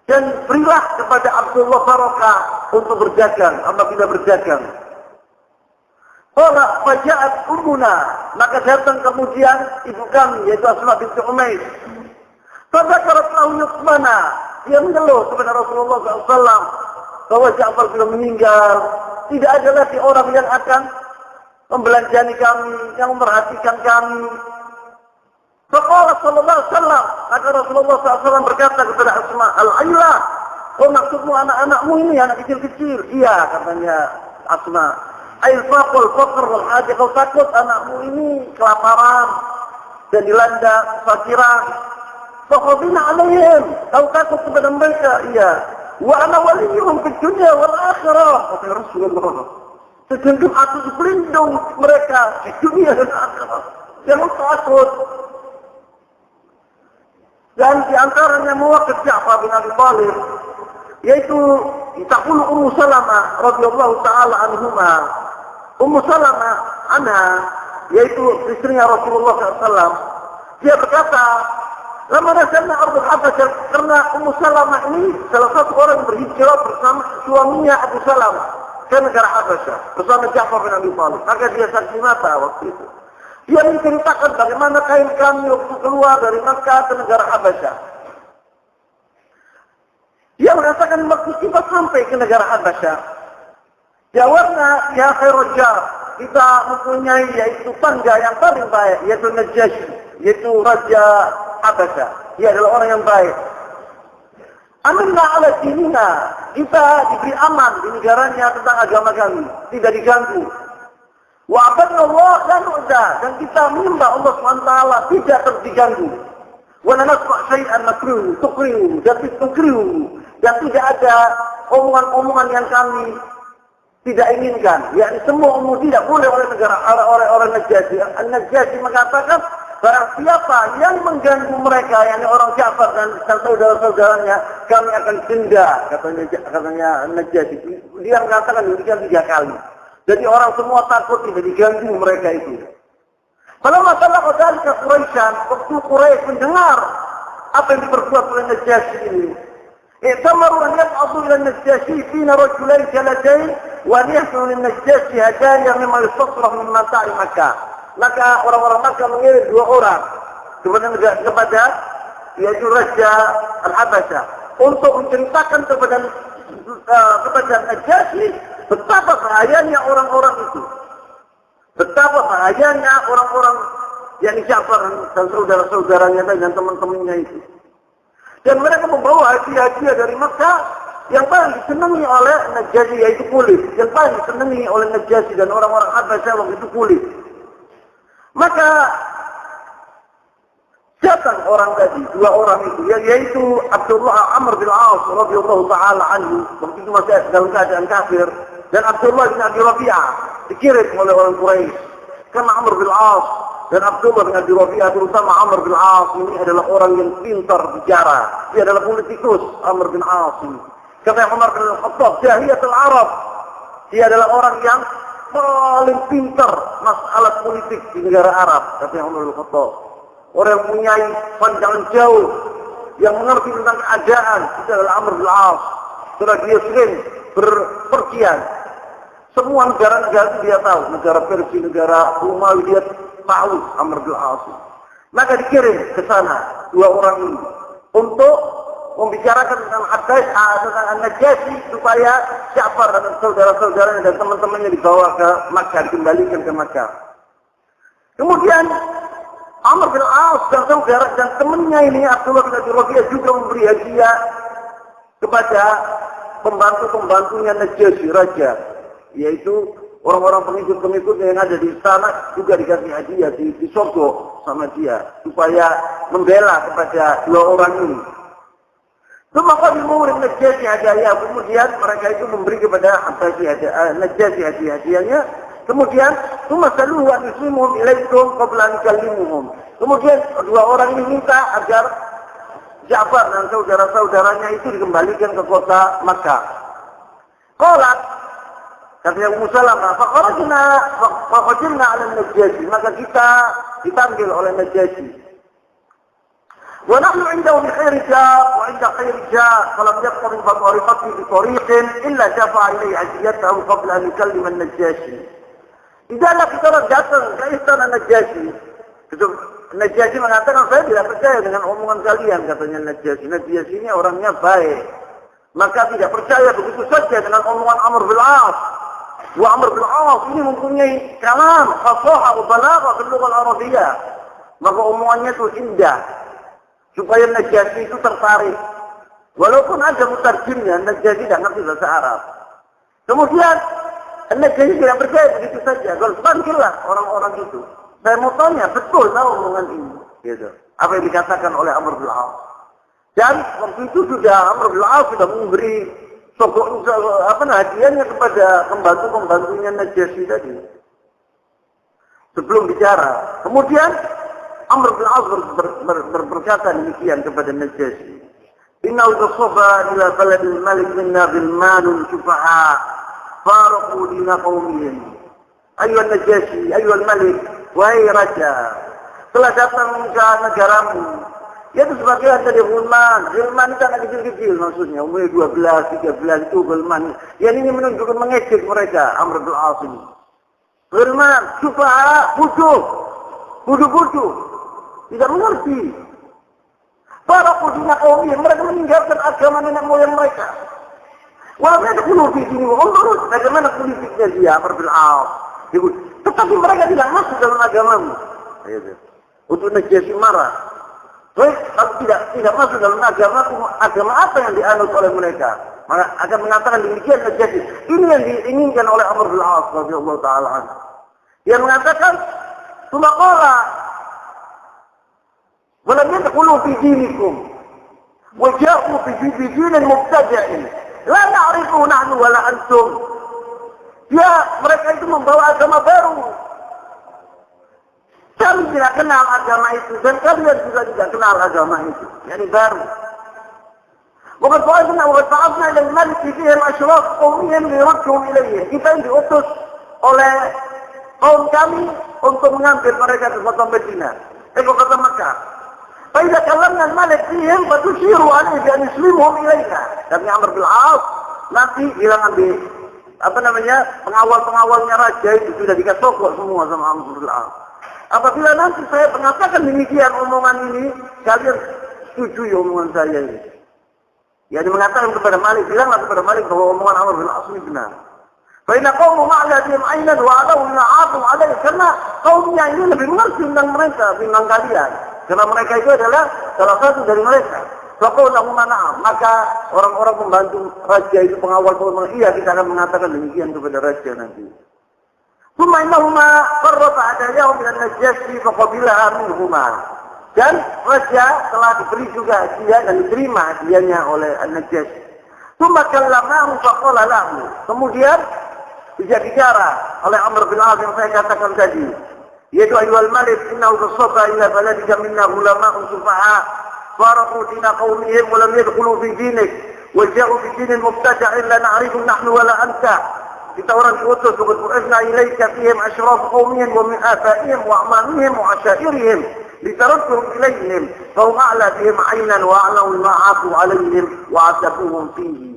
Dan berilah kepada Abdullah barokah untuk berdagang, apabila berdagang. Qala faja'at ummuna, maka datang kemudian ibu kami yaitu Asma binti Umays. Fadzakarat lahu yusmana, dia mengeluh kepada Rasulullah SAW bahwa Ja'far sudah meninggal, tidak ada lagi orang yang akan membelanjani kami, yang memperhatikan kami. Faqala sallallahu alaihi wasallam, maka Rasulullah SAW berkata kepada Asma, al-ayla, oh maksudmu anak-anakmu ini anak kecil-kecil? Iya, katanya Asma. Al-faqul faqr wal haja, kau takut anakmu ini kelaparan dan dilanda kefakiran. Faqadina alaihim, kau takut kepada mereka? Iya. Wa ana waliyuhum fid dunya wal akhirah, kata Rasulullah. Sedangkan aku pelindung mereka di dunia dan akhirat. Jangan takut. Dan di antaranya mewakil Ja'far bin Abi Thalib, yaitu taqulu Ummu Salamah radhiyallahu taala anhuma. Ummu Salamah anha, yaitu istrinya Rasulullah SAW, dia berkata, lama nasalna Ardul Habasyah, karena Ummu Salamah ini salah satu orang yang berhijrah bersama suaminya Abu Salamah ke negara Habasyah bersama Ja'far bin Abi Thalib. Maka dia saksi mata waktu itu. Dia menceritakan bagaimana kain kami waktu keluar dari Makkah ke negara Habasyah. Dia mengatakan waktu kita sampai ke negara Habasyah, jawabnya, ya khairul jar, kita mempunyai yaitu tangga yang paling baik, yaitu Najashi, yaitu Raja Habasyah. Dia adalah orang yang baik. Aminna ala dinina, kita diberi aman di negaranya tentang agama kami, tidak diganggu. Wa abadna Allah dan udah, dan kita menyembah Allah SWT tidak terdiganggu. Wa nasma' syai'an makruh, tukrihu, dan tukrihu, dan tidak ada omongan-omongan yang kami tidak inginkan. Yakni semua umum tidak boleh oleh negara, oleh orang Najasyi. Najasyi mengatakan barang siapa yang mengganggu mereka, yakni orang Ja'far dan saudara-saudaranya, kami akan denda, katanya Najasyi. Dia mengatakan demikian 3 kali. Jadi orang semua takut tidak diganggu mereka itu. Kalau masalah ke Quraisyan, waktu Quraisy mendengar apa yang diperbuat oleh Najasyi ini, i'tamaru an yab'athu ila Najasyi fina rajulain jaladain wa yahsu lin Najasyi hadaya mimma yustasraf min mata'i Makkah. Maka orang-orang Makkah mengirim 2 orang kepada yaitu Raja Al-Habasyah untuk menceritakan kepada Najasyi betapa bahayanya orang-orang itu. Betapa bahayanya orang-orang yang Ja'far dan saudara-saudaranya dan teman-temannya itu. Dan mereka membawa hadiah-hadiah dari Makkah yang paling disenangi oleh Najasyi, yaitu kulit. Yang paling disenangi oleh Najasyi dan orang-orang Habasyah waktu itu kulit. Maka datang orang tadi, 2 orang itu, yaitu Abdullah Amr bin As radhiyallahu taala anhu, waktu itu masih dalam keadaan kafir, dan Abdullah bin Abi Rabi'ah dikirim oleh orang Quraisy. Karena Amr bin As dan Abdullah bin Abi Rabi'ah, terutama Amr bin As ini adalah orang yang pintar bicara. Dia adalah politikus, Amr bin As ini. Kata Umar bin Khattab, jahiyatul Arab. Dia adalah orang yang paling pintar masalah politik di negara Arab, kata Umar bin Khattab. Orang yang punya pandangan jauh, yang mengerti tentang keadaan, itu adalah Amr bin As. Sudah dia sering berpergian. Semua negara-negara dia tahu, negara Persia, negara Umayyah dia tahu Amr bin As. Maka dikirim ke sana 2 orang ini untuk membicarakan tentang tentang Najasyi supaya Ja'far dan saudara-saudaranya dan teman-temannya dibawa ke Makkah, dikembalikan ke Makkah. Kemudian Amr bin As dan saudara dan temannya ini Abdullah bin Abi Rabi'ah juga memberi hadiah kepada pembantu-pembantunya Najasyi raja, yaitu orang-orang pengikut-pengikut yang ada di sana juga dikasih hadiah di Sorgo sama dia supaya membela kepada 2 orang ini. Maka dimurid Najasyi hadiah, kemudian mereka itu memberi kepada Najasyi hadiahnya. Kemudian tumasaluhu an yuslimuhum ilaikum qabla an yukallimuhum. Kemudian 2 orang ini minta agar Ja'far dan saudara-saudaranya itu dikembalikan ke kota Makkah. Qalat, kata Ummu Salamah, faqadimna 'ala Najasyi, maka kita dipanggil oleh Najasyi. Wa nahnu 'indahu bi khairi ja' wa 'inda khairi ja' falam yabqa min tariqati bi tariqin illa dafa'a ilayhi 'adiyatahu qabla an yukallima an-Najasyi. Tidaklah kita datang ke istana Najasyi. Najasyi mengatakan, saya tidak percaya dengan omongan kalian, katanya Najasyi. Najasyi ini orangnya baik. Maka tidak percaya begitu saja dengan omongan Amr bin As. Wa Amr bin As ini mempunyai kalam, fasahah, balaghah fil lughah al-Arabiyyah. Maka omongannya itu indah. Supaya Najasyi itu tertarik. Walaupun ada mutarjimnya, Najasyi tidak ngerti bahasa Arab. Kemudian Najasyi tidak percaya begitu saja. Kalau panggillah orang-orang itu. Saya mau tanya, betul tahu omongan ini? Gitu. Apa yang dikatakan oleh Amr bin As. Dan waktu itu sudah Amr bin As sudah memberi hadiahnya kepada pembantu-pembantunya Najasyi tadi. Sebelum bicara. Kemudian Amr bin As berkata demikian kepada Najasyi. Inna utasaba ila baladil malik minna bilmanun syufaha faraqu dina qawmihim. Ayuhan Najasyi, ayuhan malik, wahai raja, telah datang ke negaramu. Yaitu sebagian dari Gulman. Gulman itu anak kecil-kecil maksudnya. Umur 12, 13 itu Gulman. Yang ini menunjukkan mengejek mereka. Amr bin As ini. Gulman, syufaha, bodoh-bodoh. Tidak mengerti. Para kudina kaum mereka meninggalkan agama nenek moyang mereka. Walau ada kulufik ini, menurut bagaimana kulifiknya dia, Amr bin As. Tetapi mereka tidak masuk dalam agamamu. Untuk Najasyi marah. Baik, kalau tidak masuk dalam agama apa yang dianut oleh mereka? Maka akan mengatakan demikian Najasyi. Ini yang diinginkan oleh Amr bin As radhiyallahu taala anhu. Dia mengatakan, "Tumaqala walam yadkhulu fi dinikum wa ja'u fi dinin mubtadi'in la na'rifu nahnu wala antum." Ya, mereka itu membawa agama baru. Kami tidak kenal agama itu dan kalian juga tidak kenal agama itu. Yani baru. Waqad fa'alna ila al-malik fihim ashraf qawmihim liyurduhum ilayhi. Kita yang diutus oleh kaum kami untuk mengambil mereka ke kota Madinah, ke kota Makkah. Faiza kalamna al-malik fihim fatushiru alaihi bi an yuslimuhum ilaina. Kami Amr bin As nanti bilang ambil pengawal-pengawalnya raja itu sudah dikasih sokok semua sama Amr bin As. Apabila nanti saya mengatakan demikian omongan ini, kalian setujui omongan saya ini. Yani mengatakan kepada Malik, bilanglah kepada Malik bahwa omongan Amr bin As ini benar. Fa'inna qawmu ma'ladihim aynan wa'adahu na'atum alaih. Karena kaumnya ini lebih mengerti tentang mereka, tentang kalian. Karena mereka itu adalah salah satu dari mereka. Faqawlahu mana'am. Maka orang-orang pembantu raja itu, pengawal-pengawal, iya kita akan mengatakan demikian kepada raja nanti. Thumma innahuma farrata adayahum min an-najasi faqabilaha minhuma. Dan raja telah diberi juga hadiah dan diterima hadiahnya oleh An-Najasyi. Thumma kallamahu faqala lahu. Kemudian dia bicara oleh Amr bin As yang saya katakan tadi. Yaitu ayyuhal malik innahu tasaffa ila baladika minna ulama'un sufaha faraqu dina qaumihim wa lam yadkhulu fi dinik wa ja'u fi dinin mubtada'in la na'rifu nahnu wa la anta. Kita orang diutus untuk berbu'izna ilaika fihim ashraf qaumihim wa min afaihim wa amamihim wa asyairihim litaradduhum ilaihim fahum a'la bihim 'aynan wa a'lamu ma 'afu 'alaihim wa 'atabuhum fihi.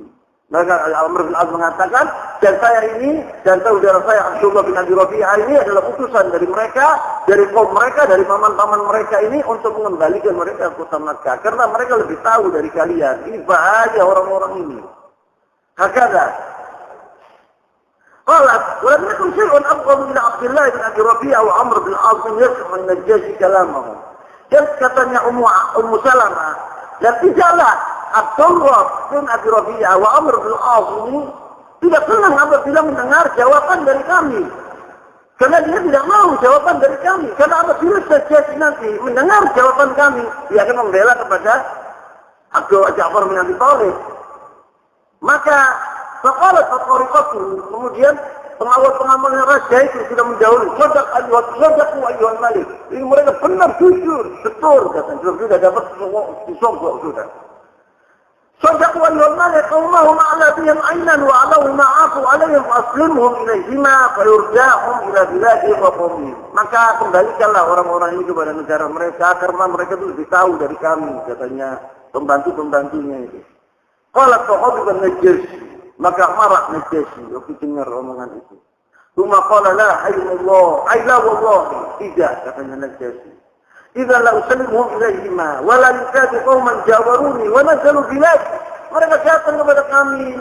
Maka Amr bin Az mengatakan, dan saya ini dan saudara saya Abdullah bin Abi Rabi'ah ini adalah utusan dari mereka, dari kaum mereka, dari paman-paman mereka ini untuk mengembalikan mereka ke kota Makkah. Karena mereka lebih tahu dari kalian. Ini bahaya orang-orang ini. Hakada. Qalat, walam yakun syai'un abghadu min Abdullah bin Abi Rabi'ah wa Amr bin Az min yasma' an-Najasyi kalamahu. Dan katanya Ummu Salamah, dan tidaklah Abdullah bin Abi Rabi'ah wa Amr bin As ini tidak senang apabila mendengar jawaban dari kami. Karena dia tidak mau jawaban dari kami. Karena apabila Najasyi nanti mendengar jawaban kami, dia akan membela kepada Abdullah Ja'far bin Abi Thalib. Maka faqalat fatariqatu, kemudian pengawal-pengawalnya raja itu sudah mendahului. Sadaku ayyuhal malik. Ini mereka benar jujur, betul katanya. Sudah dapat disogok sudah. Sadaku ayyuhal malik qaumahum a'la bihim aynan wa 'alaw ma 'afu 'alaihim aslimhum ilaihima fayurja'hum ila biladihim wa qaumihim. Maka kembalikanlah orang-orang ini kepada negara mereka karena mereka itu lebih tahu dari kami katanya pembantu-pembantunya itu. Qala sahabat Najasyi, maka marah Najasyi waktu dengar omongan itu. Cuma qala la hayyullah, ay la wallahi, tidak katanya Najasyi. Idza la usallimuhum ilaihima wa la yukadu qauman jawaruni wa nazalu bilad. Mereka datang kepada kami.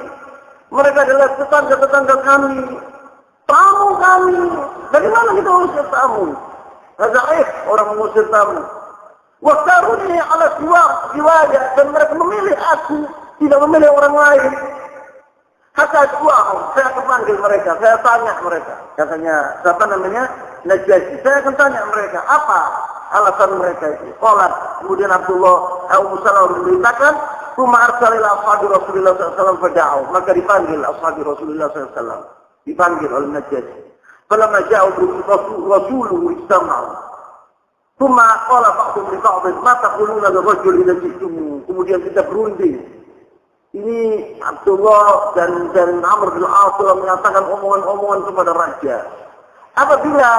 Mereka adalah tetangga-tetangga kami. Tamu kami. Bagaimana kita usir tamu? Hazaif, orang mengusir tamu. Wa taruni ala siwaya, dan mereka memilih aku, tidak memilih orang lain. Hatta suahum, saya akan panggil mereka, saya tanya mereka. Katanya, siapa namanya? Najasyi. Saya akan tanya mereka, apa alasan mereka itu? Qalat, kemudian Abdullah Ummu Salamah memberitakan, "Tsumma arsala ila ashabi Rasulillah sallallahu alaihi wasallam fada'u." Maka dipanggil ashabi Rasulullah sallallahu alaihi wasallam. Dipanggil oleh Najasyi. Falamma ja'u rasuluhu istama'u. Tsumma qala ba'dhum li ba'd, "Ma taquluna lirajul idza ji'tumu?" Kemudian kita berunding. Ini Abdullah dan Amr bin As mengatakan omongan-omongan kepada raja. Apabila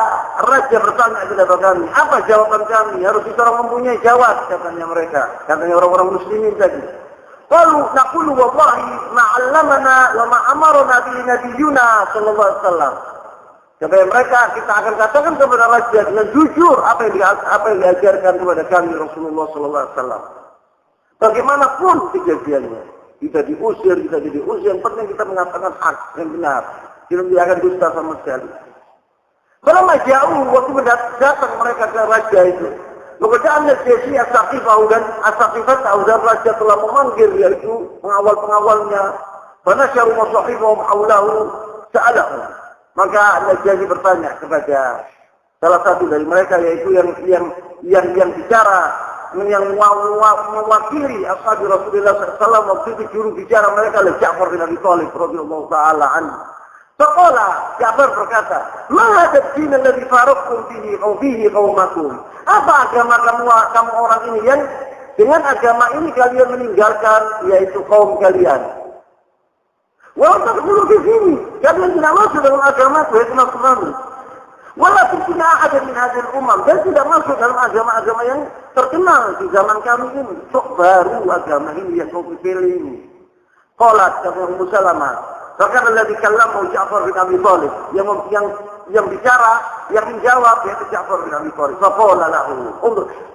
raja bertanya kepada kami, apa jawaban kami? Harus kita orang mempunyai jawab, katanya mereka. Katanya orang-orang muslimin tadi. Qalu naqulu wallahi ma 'allamana wa ma amarna bi nabiyyuna sallallahu alaihi wasallam. Kepada mereka kita akan katakan kepada raja dengan jujur apa yang diajarkan kepada kami Rasulullah sallallahu alaihi wasallam. Bagaimanapun kejadiannya. Kita diusir, yang penting kita mengatakan hak yang benar. Tidak akan dusta sama sekali. Kalau jauh waktu datang mereka ke raja itu, kemudian Najasyi as-Saqifah dan raja telah memanggil yaitu pengawal-pengawalnya. Fanasyaru masahifahum haulahu sa'alahu. Maka Najasyi bertanya kepada salah satu dari mereka yaitu yang bicara, yang mewakili ashabi Rasulullah SAW waktu itu juru bicara mereka adalah Ja'far bin Abi Thalib radhiyallahu ta'ala anhu. Faqala, Ja'far berkata, "Ma hadha ad-din alladhi faraqtum fihi qaumakum?" Apa agama kamu orang ini yang dengan agama ini kalian meninggalkan yaitu kaum kalian? Wala tadkhulu di sini. Kalian tidak masuk dalam agama yaitu Nasrani. Wala tidak ada min hadil umam. Dan tidak masuk dalam agama-agama yang terkenal di zaman kami ini. Sok baru agama ini yang kau pilih ini. Qalat kata Ummu Salamah. Bahkan alladhi kallamahu Ja'far bin Abi Thalib. Yang bicara, yang menjawab yaitu Ja'far bin Abi Thalib. Faqala lahu.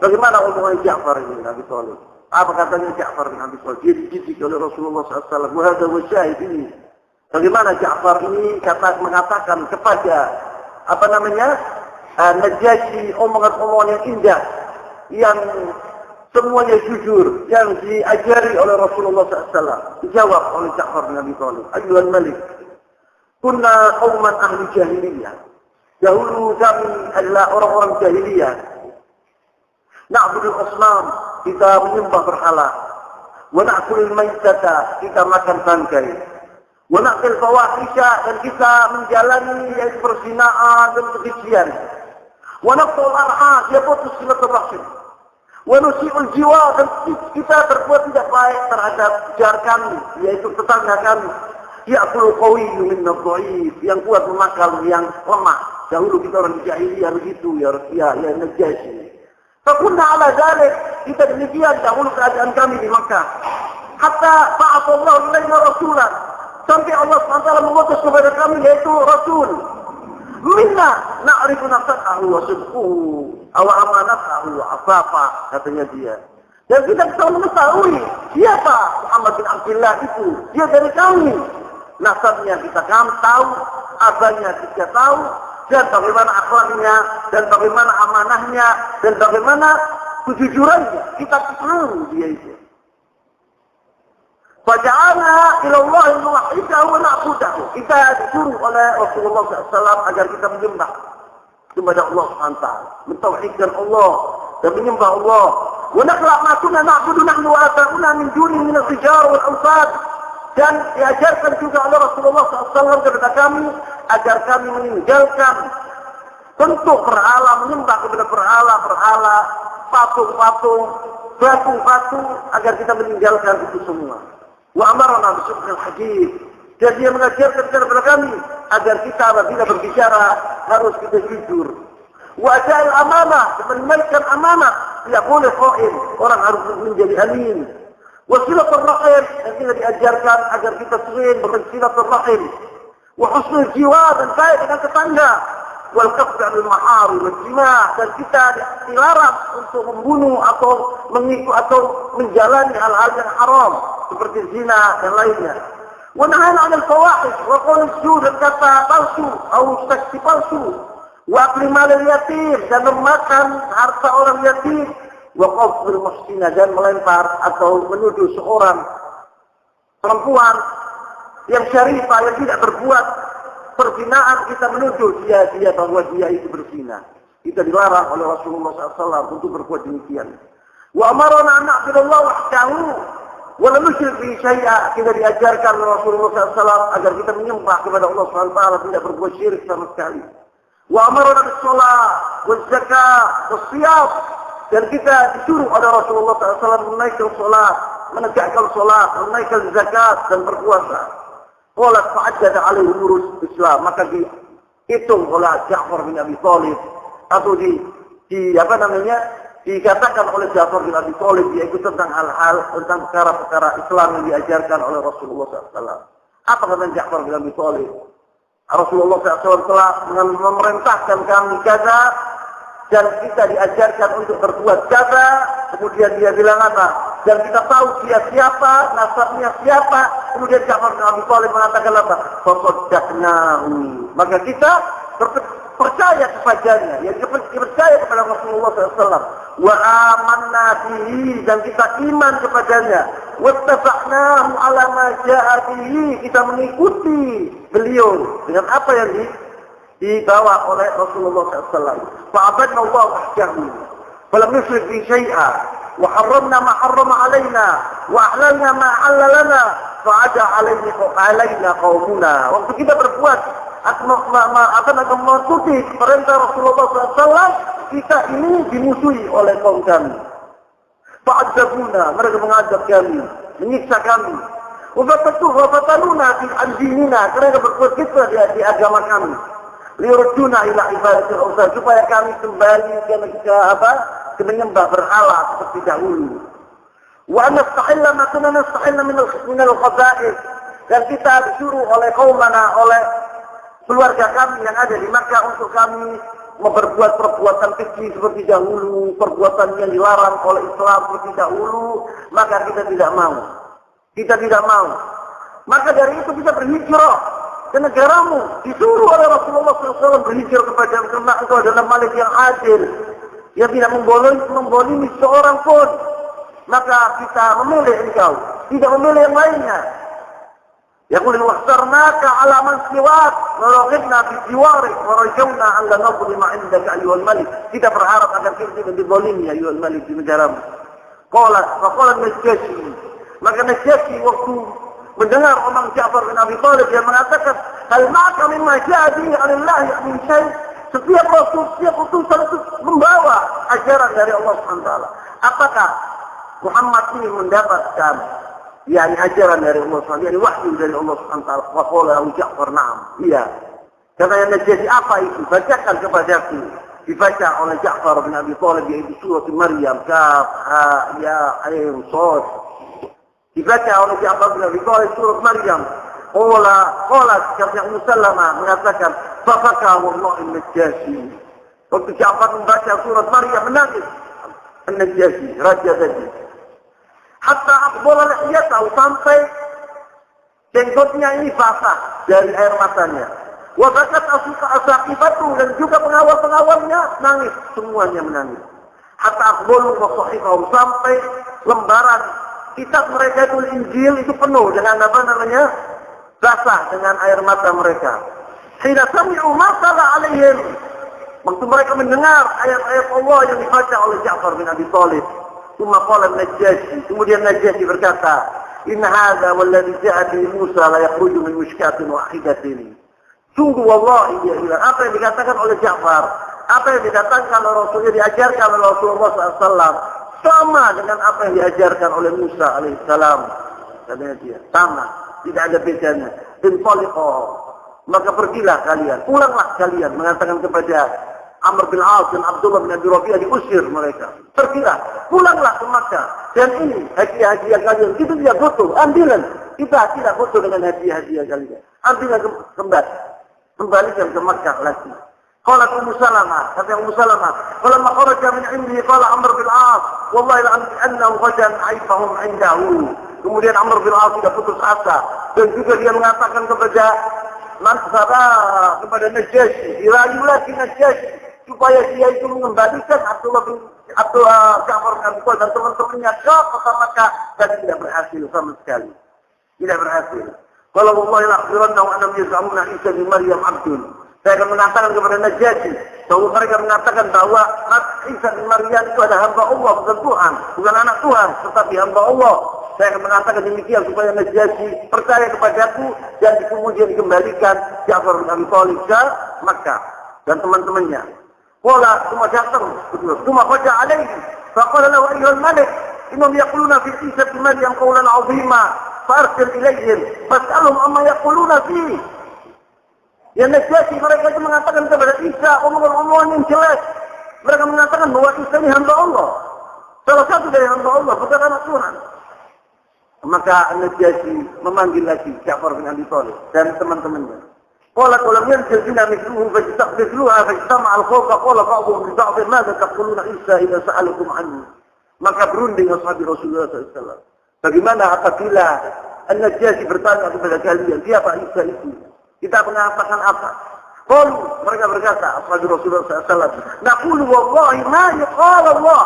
Bagaimana omongan Ja'far bin Abi Thalib? Apa katanya Ja'far bin Abi Thalib? Dia dididik oleh Rasulullah SAW. Wahada wa syahid ini. Bagaimana Ja'far ini mengatakan kepada Najasyi omongan-omongan yang indah, yang semuanya jujur, yang diajari oleh Rasulullah SAW. Dijawab oleh Ja'far bin Abi Thalib. Ayyuhal Malik, kunna qauman ahli jahiliyah. Dahulu kami adalah orang-orang jahiliyah. Na'budul asnam, kita menyembah berhala. Wa na'kulul maitata, kita makan bangkai. Wa na'kil fawahisha, dan kita menjalani yaitu perzinaan dan kekejian. Wa naqtul arham, dia putus silaturahim. Wa nusi'ul jiwa, dan kita berbuat tidak baik terhadap jar kami, yaitu tetangga kami. Ya'kul qawiyyu minna dhaif, yang kuat memakan yang lemah. Dahulu kita orang jahiliyah begitu ya Najasyi. Fakunna ala dzalik, kita demikian dahulu keadaan kami di Makkah. Hatta ba'athallahu ilaina rasulan, sampai Allah SWT mengutus kepada kami yaitu Rasul. Minna na'rifu nafsahu wa sidquhu aw amanatahu wa afafa, katanya dia. Dan kita bisa mengetahui siapa Muhammad bin Abdullah itu. Dia dari kami. Nasabnya kita tahu, abahnya kita tahu, dan bagaimana akhlaknya, dan bagaimana amanahnya, dan bagaimana kejujurannya. Kita tahu dia itu. Faja'alna ilallah nuwahidahu wa na'budahu. Kita disuruh oleh Rasulullah SAW agar kita menyembah kepada Allah SWT. Mentauhidkan Allah dan menyembah Allah. Wa naqla' ma kunna na'budu nahnu wa ata'una min duni min al-hijar wal awsad. Dan diajarkan juga oleh Rasulullah SAW kepada kami agar kami meninggalkan bentuk berhala, menyembah kepada berhala, patung-patung, batu-batu, agar kita meninggalkan itu semua. Wa amarna bisyukril hadith. Dan dia mengajarkan kepada kami agar kita apabila berbicara harus kita jujur. Wa ajal amanah, menunaikan amanah, tidak boleh khain, orang harus menjadi amin. Wasilatul rahim, yang kita diajarkan agar kita sering bersilatul rahim. Wa husnul jiwa, dan baik dengan tetangga. Wal kafru 'anil ma'ari wal jima', dan kita dilarang untuk membunuh atau mengikut atau menjalani hal-hal yang haram seperti zina dan lainnya. Wa nahana 'anil fawahish wa qawli zur, dan kata palsu atau saksi palsu. Wa akli malil yatim, dan memakan harta orang yatim. Wa qaful muhsina, dan melempar atau menuduh seorang perempuan yang syarifah yang tidak berbuat perzinaan, kita menuduh dia bahwa dia itu berzina. Kita dilarang oleh Rasulullah SAW untuk berbuat demikian. Wa amarna an na'budallaha wahdahu wa la nusyrik bihi syai'a. Kita diajarkan oleh Rasulullah SAW agar kita menyembah kepada Allah SWT, tidak berbuat syirik sama sekali. Wa amarna bis-shalah waz zakah was shiyam, dan kita disuruh oleh Rasulullah SAW menaikkan salat, menegakkan salat, menaikkan zakat dan berpuasa. Qalat fa'addada 'alaihi urus Islam, maka dihitung oleh Ja'far bin Abi Thalib atau dikatakan oleh Ja'far bin Abi Thalib yaitu tentang hal-hal tentang perkara-perkara Islam yang diajarkan oleh Rasulullah SAW. Apa kata Ja'far bin Abi Thalib? Rasulullah SAW telah memerintahkan kami kata, dan kita diajarkan untuk berbuat kata. Kemudian dia bilang apa? Dan kita tahu dia siapa, nasabnya siapa. Kemudian Ja'far bin Abi Thalib mengatakan apa? Fasaddaqnahu. Maka kita percaya kepadanya, ya percaya kepada Rasulullah SAW. Wa amanna bihi, dan kita iman kepadanya. Wattaba'nahu ala ma ja'a bihi, kita mengikuti beliau dengan apa yang dibawa oleh Rasulullah SAW. Fa'abadna Allah wahdahu, falam nusyrik bihi syai'a, wa harramna ma harrama alaina, wa ahlalna ma halalana, fa'ada alaina qaumuna. Waktu kita berbuat akan mengikuti perintah Rasulullah SAW, kita ini dimusuhi oleh kaum kami. Fa'adzabuna, mereka mengadab kami, menyiksa kami. Wafatanuna fi dinina, karena berbuat kita di agama kami. Liyurduna ila ibadatil awsan, supaya kami kembali ke menyembah berhala seperti dahulu. Wa nastahilla ma kunna nastahilla min al-qaba'ih, dan kita disuruh oleh kaumana, oleh keluarga kami yang ada di Makkah untuk kami memperbuat perbuatan keji seperti dahulu, perbuatan yang dilarang oleh Islam seperti dahulu, maka kita tidak mau. Kita tidak mau. Maka dari itu kita berhijrah ke negaramu. Disuruh oleh Rasulullah SAW berhijrah kepada karena engkau adalah Malik yang adil, yang tidak membolimi seorang pun. Maka kita memilih engkau, tidak memilih yang lainnya. Yaqul wahsarnaka ala man siwak wa raghibna fi jiwarik wa rajawna an la nadlima indaka ayyuhal malik. Kita berharap agar kita tidak dizalimi ya ayyuhal malik di negaramu. Qala Najashi. Maka Najashi waktu mendengar omong Ja'far bin Abi Thalib yang mengatakan, hal ma'aka mimma ja'a bihi 'anillahi min syai'. Setiap rasul, setiap utusan itu membawa ajaran dari Allah Subhanahu wa taala. Apakah Muhammad ini mendapatkan ajaran dari Allah SWT, wahyu dari Allah SWT. Waqala lahu Ja'far, na'am. Iya. Kata yang Najashi, apa itu? Bacakan kepadaku. Dibaca oleh Ja'far bin Abi Thalib, yaitu surat Maryam, Kaf, Ha, Ya, Ain, Shad. Dibaca oleh Ja'far bin Abi Thalib surat Maryam. Qala kata Ummu Salamah mengatakan, fafaka wallahi Najashi. Waktu Ja'far membaca surat Maryam, menangis Najashi, raja tadi. Hatta aqbala lihiyatahu, sampai jenggotnya ini basah dari air matanya. Wa bakat asaqifatu, dan juga pengawal-pengawalnya nangis, semuanya menangis. Hatta aqbalu wa sahifahum, sampai lembaran kitab mereka itu Injil itu penuh dengan basah dengan air mata mereka. Hina sami'u ma tala alaihim, waktu mereka mendengar ayat-ayat Allah yang dibaca oleh Ja'far bin Abi Thalib. Kemudian Najashi berkata, inna hadha walladhi ja'a bi Musa la yakhruju min mushkatin wahidatin. Sungguh wallahi apa yang dikatakan oleh Ja'far, apa yang dikatakan oleh Rasulullah, diajarkan oleh Rasulullah SAW, sama dengan apa yang diajarkan oleh Musa alaihissalam. Katanya dia, sama, tidak ada bedanya. Intaliqah, maka pergilah kalian, pulanglah kalian, mengatakan kepada Amr bin As dan Abdullah bin Abi Rabi'ah, diusir mereka. Pergilah, pulanglah ke Makkah. Dan ini hadiah-hadiah kalian, kita tidak butuh, ambilan. Kita tidak butuh dengan hadiah-hadiah kalian. Ambillah kembalikan ke Makkah lagi. Qala Ummu Salamah, kata Ummu Salamah, falamma kharaja min 'indihi qala Amr bin As, wallahi la'annahu ghadan 'aifahum 'indahu. Kemudian Amr bin As sudah putus asa, dan juga dia mengatakan kepada Najashi, dirayu lagi Najashi supaya dia itu mengembalikan Ja'far bin Abi Thalib dan teman-temannya ke kota Makkah, dan tidak berhasil sama sekali. Tidak berhasil. Kalau wallahi la'akhbirannahu annahum yaz'amuna Isa bin Maryam abdun. Saya akan mengatakan kepada Najashi bahwa mereka mengatakan bahwa Isa bin Maryam itu adalah hamba Allah, bukan Tuhan, bukan anak Tuhan, tetapi hamba Allah. Saya akan mengatakan demikian supaya Najashi percaya kepadaku, dan kemudian dikembalikan Ja'far bin Abi Thalib ke Makkah dan teman-temannya. Qala semua datang, semua baca alaihi. Faqala lahu ayyuhal malik, innahum yaquluna fi Isa bin Maryam qawlan 'azima, farsil ilaihim fas'alhum amma yaquluna fi. Ya Najashi, mereka itu mengatakan kepada Isa omongan-omongan yang jelek. Mereka mengatakan bahwa Isa ini hamba Allah, salah satu dari hamba Allah, bukan anak Tuhan. Maka Najashi memanggil lagi Ja'far bin Abi Thalib dan teman-temannya. Qala lam yanzil bina mithluhu fajtaqbiluha fajtama' al-khawf qala ba'dhum li ba'd madza taquluna Isa idza sa'alakum anhu. Maka berunding ashabi Rasulullah SAW. Bagaimana apabila Najashi bertanya kepada kalian, siapa Isa itu? Kita mengatakan apa? Qalu, mereka berkata ashabi Rasulullah SAW, naqulu wallahi ma yaqala Allah.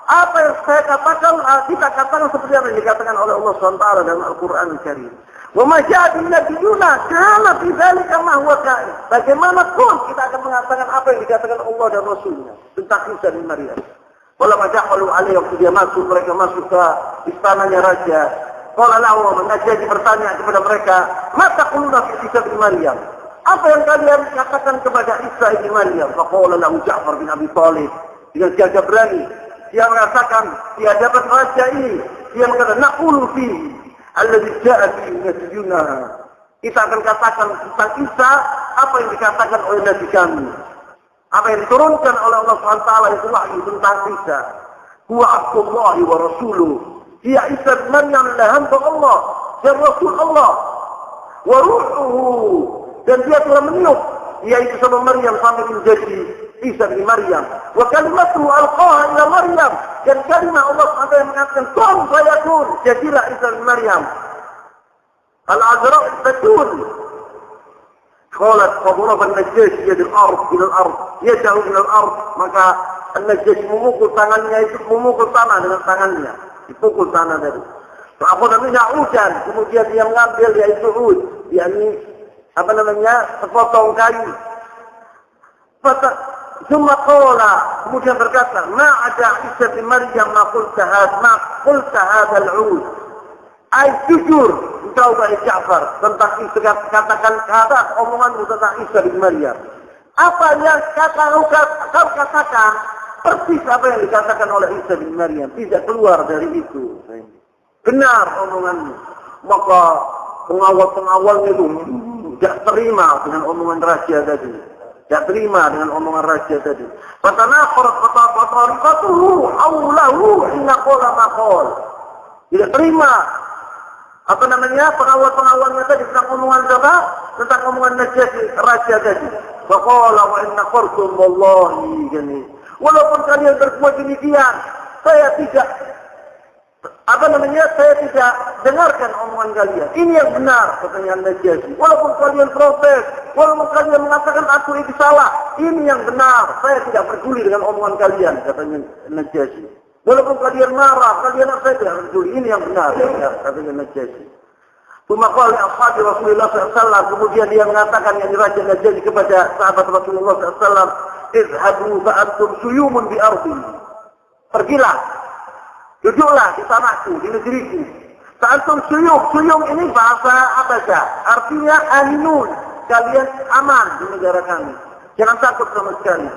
Apa yang saya katakan, kita katakan seperti apa yang dikatakan oleh Allah SWT dalam Al-Quran Al-Karim. Wa ma ja'a bin nabiyuna kana fi dzalika ma huwa ka'in. Bagaimanapun kita akan mengatakan apa yang dikatakan Allah dan Rasulnya tentang Isa bin Maryam. Wala ma ja'alu alaihi, waktu dia masuk, mereka masuk ke istananya raja. Qala lahu, Najashi bertanya kepada mereka, ma taquluna fi Isa bin Maryam? Apa yang kalian katakan kepada Isa bin Maryam? Faqala lahu Ja'far bin Abi Thalib dengan gagah berani. Dia mengatakan, dia dapat raja ini. Dia mengatakan, naqulu fihi alladzi ja'a bihi nabiyyuna. Kita akan katakan tentang Isa apa yang dikatakan oleh Nabi kami. Apa yang diturunkan oleh Allah SWT itu wahyu tentang Isa. Huwa Abdullah wa Rasuluh. Dia Isa bin Maryam adalah hamba Allah dan Rasul Allah. Wa ruhuhu, dan dia telah meniup yaitu sama Maryam sampai menjadi Isa bin Maryam. Wa kalimatuhu alqaha ila Maryam, dan kalimat Allah SWT yang mengatakan kun fayakun, jadilah Isa bin Maryam. Al-Azra' al-Batul. Qalat faduraba an-Najashi yad al-ard ila al-ard, yadahu ila al-ard, maka An-Najashi memukul tangannya itu, memukul tanah dengan tangannya, dipukul tanah tadi. Fa'akhadha minha 'udan, kemudian dia mengambil yaitu ud, yakni apa namanya, sepotong kayu. Summa qala, kemudian berkata, ma ada Isa bin Maryam ma qulta hadha al-'ud. Ai jujur engkau wahai Ja'far tentang Isa, katakan omonganmu tentang Isa bin Maryam. Apa yang kau katakan persis apa yang dikatakan oleh Isa bin Maryam, tidak keluar dari itu. Benar omonganmu. Maka pengawal-pengawalnya itu tidak terima dengan omongan raja tadi. Tidak terima dengan omongan raja tadi. Fatanaqarat fatariqatuhu hawlahu hina qala ma qala. Tidak terima apa namanya pengawal-pengawalnya tadi tentang omongan siapa? Tentang omongan Najashi raja tadi. Faqala wa inna qartum wallahi gani. Walaupun kalian berbuat demikian, saya tidak saya tidak dengarkan omongan kalian. Ini yang benar, katanya Najashi. Walaupun kalian protes, walaupun kalian mengatakan aku itu salah, ini yang benar. Saya tidak peduli dengan omongan kalian, katanya Najashi. Walaupun kalian marah, saya tidak peduli. Ini yang benar, katanya Najashi. Tumakal ashabi Rasulullah SAW, kemudian dia mengatakan yang Raja Najashi kepada sahabat Rasulullah SAW, izhabu fa'antum suyumun bi ardi. Pergilah, duduklah di tanahku, di negeriku. Fa'antum suyum ini bahasa Habasya, artinya aminun, kalian aman di negara kami. Jangan takut sama sekali.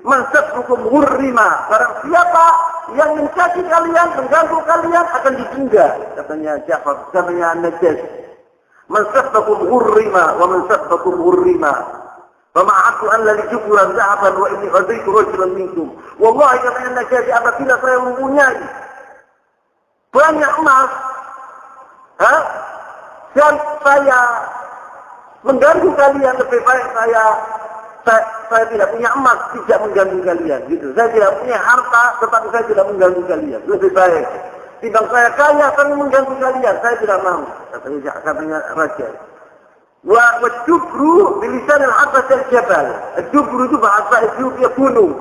Mansabkum hurrima. Barang siapa yang mencaci kalian, mengganggu kalian akan ditunda, katanya Ja'far, katanya Najashi. Mansabkum hurrima wa mansabkum hurrima. Fama'atu an la lijuburan za'aban wa inni ghadaitu rajulan minkum. Wallahi katanya Najashi, apabila saya mempunyai banyak emas, dan saya mengganggu kalian, lebih baik saya tidak punya emas, tidak mengganggu kalian, gitu. Saya tidak punya harta, tetapi saya tidak mengganggu kalian. Lebih baik. Timbang saya kaya, tapi mengganggu kalian, saya tidak mau. Katanya raja. Wa jubru bilisan al-abbas al-jabal. Jubru itu bahasa Ethiopia gunung.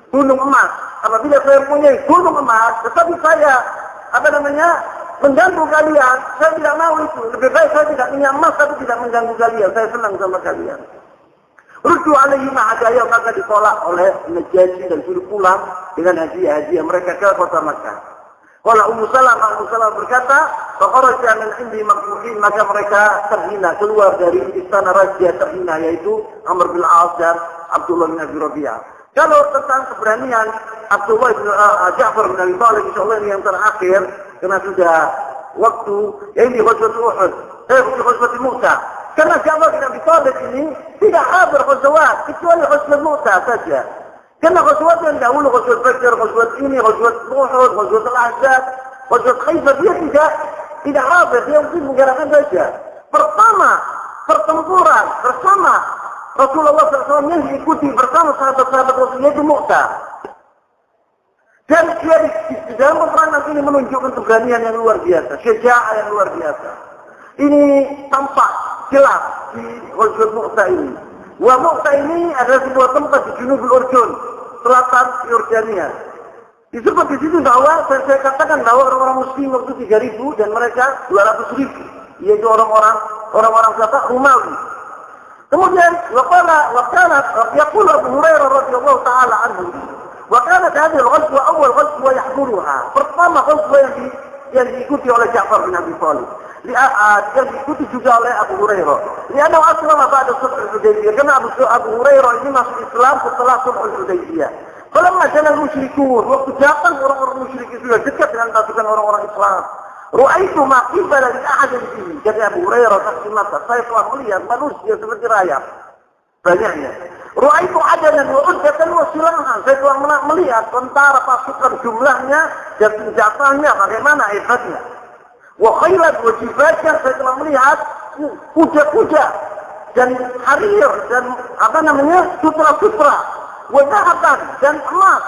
Gunung emas. Apabila saya punya gunung emas, tetapi saya mengganggu kalian, saya tidak mau itu. Lebih baik saya tidak punya emas, tapi tidak mengganggu kalian. Saya senang sama kalian. Ruddu alaihi ma'adaya, maka ditolak oleh Najashi dan suruh pulang dengan hadiah-hadiah mereka ke kota Makkah. Wala Ummu Salamah berkata, faqaraja min indi makruhin, maka mereka terhina, keluar dari istana raja terhina, yaitu Amr bin As dan Abdullah bin Abi Rabi'ah. Kalau tentang keberanian Abdullah bin Ja'far bin Abi Thalib, insyaallah ini yang terakhir, karena sudah waktu, ini Ghazwat Uhud, Ghazwat Mu'tah. Karena Ja'far bin Abi Thalib ini tidak hadir ghazwat, kecuali Ghazwat Mu'tah saja. Karena ghazwat yang dahulu, Ghazwat Badr, Ghazwat ini, Ghazwat Uhud, Ghazwat Al-Ahzab, Ghazwat Khaybar, dia tidak hadir, dia mungkin menggerakkan saja. Pertama, pertempuran bersama Rasulullah SAW yang diikuti bersama sahabat-sahabat Rasulullah itu Mu'tah. Dan dia di dalam peperangan ini menunjukkan keberanian yang luar biasa, syaja'ah yang luar biasa. Ini tampak jelas di Ghazwat Mu'tah ini. Wa Mu'tah ini adalah sebuah tempat di Junubul Urdun, selatan Yordania. Disebut di situ bahwa saya katakan bahwa orang-orang Muslim waktu 3.000 dan mereka 200.000, yaitu orang-orang siapa? Romawi. Kemudian wakana yaqulu Abu Hurairah radhiyallahu taala anhu, wa kanat hadhihi al-ghazwa awwal ghazwa yahduruha. Pertama ghazwa yang diikuti oleh Ja'far bin Abi Thalib. Yang diikuti juga oleh Abu Hurairah. Lianna aslama ba'da sulh al-Hudaybiyah. Karena Abu Hurairah ini masuk Islam setelah sulh al-Hudaybiyah. Falamma jana musyrikun, waktu datang orang-orang musyrik itu dekat dengan pasukan orang-orang Islam. Ru'aitu ma qibala li ahadin fihi. Jadi Abu Hurairah saksi mata, saya telah melihat manusia seperti rayap. Banyaknya. Ru'aitu adalan wa uddatan wa silahan. Saya telah melihat tentara pasukan jumlahnya dan senjatanya bagaimana hebatnya. Wa khailan wa jifajan, saya telah melihat kuda-kuda dan harir dan sutra-sutra. Wa dhahaban dan emas.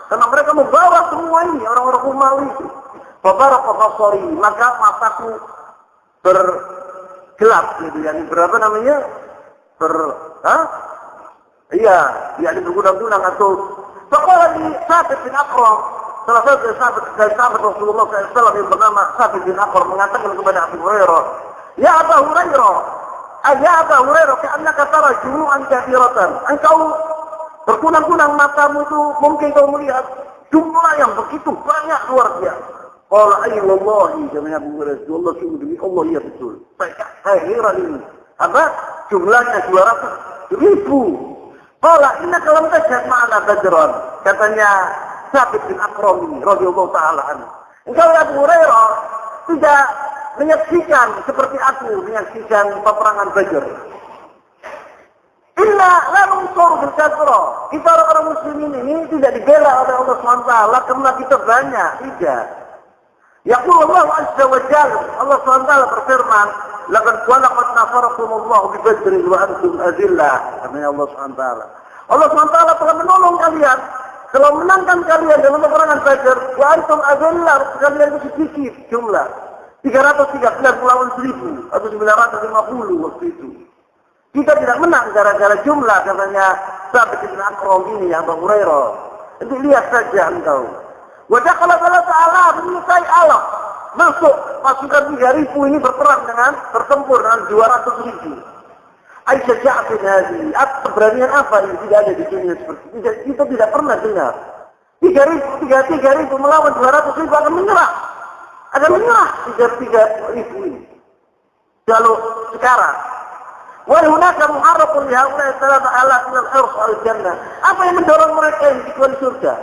Karena mereka membawa semua ini orang-orang Romawi itu. Fabaraka basari, maka mataku bergelap gitu, yani berapa namanya? Yani bergunang-gunang atau sekolah di Sabit bin Aqram, salah satu sahabat Rasulullah SAW yang bernama Sabit bin Aqram mengatakan kepada Abu Hurairah, Ya Abu Hurairah, ka'annaka tara jumu'an kathiratan. Engkau berkunang-kunang matamu itu mungkin kau melihat jumlah yang begitu banyak luar biasa. Qala ayy wallahi, kata Abu Hurairah, Allah sungguh demi Allah, iya betul. Saya heran ini. Apa? Jumlahnya 200.000. Qala innaka lam tajhad ma'ana Badran. Katanya Sabit bin Aqram ini radhiyallahu taala anhu. Engkau Abu Hurairah tidak menyaksikan seperti aku menyaksikan peperangan Badr. Illa la nunsur bil kathra. Kita orang muslimin ini tidak dibela oleh Allah SWT karena kita banyak, tidak. Yaqulu Allah azza wa jalla, Allah SWT berfirman, laqad nasarakumullahu bi Badrin wa antum adillah. Katanya Allah SWT. Allah SWT telah menolong kalian, telah menangkan kalian dalam peperangan Badr, wa antum adillah, kalian itu sedikit jumlah. 313 melawan 1000 atau 950 waktu itu. Kita tidak menang gara-gara jumlah, katanya Sabit bin Aqram ini, Abu Hurairah. Itu lihat saja engkau. Wajah kalau ta'ala menyukai Allah. Masuk pasukan 3.000 ini bertempur dengan 200.000. Aisyah Ja'fin hadi. Keberanian apa ini tidak ada di dunia seperti itu. Kita tidak pernah dengar. 3.000 melawan 200.000 akan menyerah. Akan menyerah 3.000 ini. Lalu sekarang وَهُنَاكَ مُحَرَّقٌ لِهَؤُلَاءِ ثَلَاثَ آلَافٍ مِنَ الْحِرْصِ عَلَى الْجَنَّةِ. Apa yang mendorong mereka yang kecuali surga?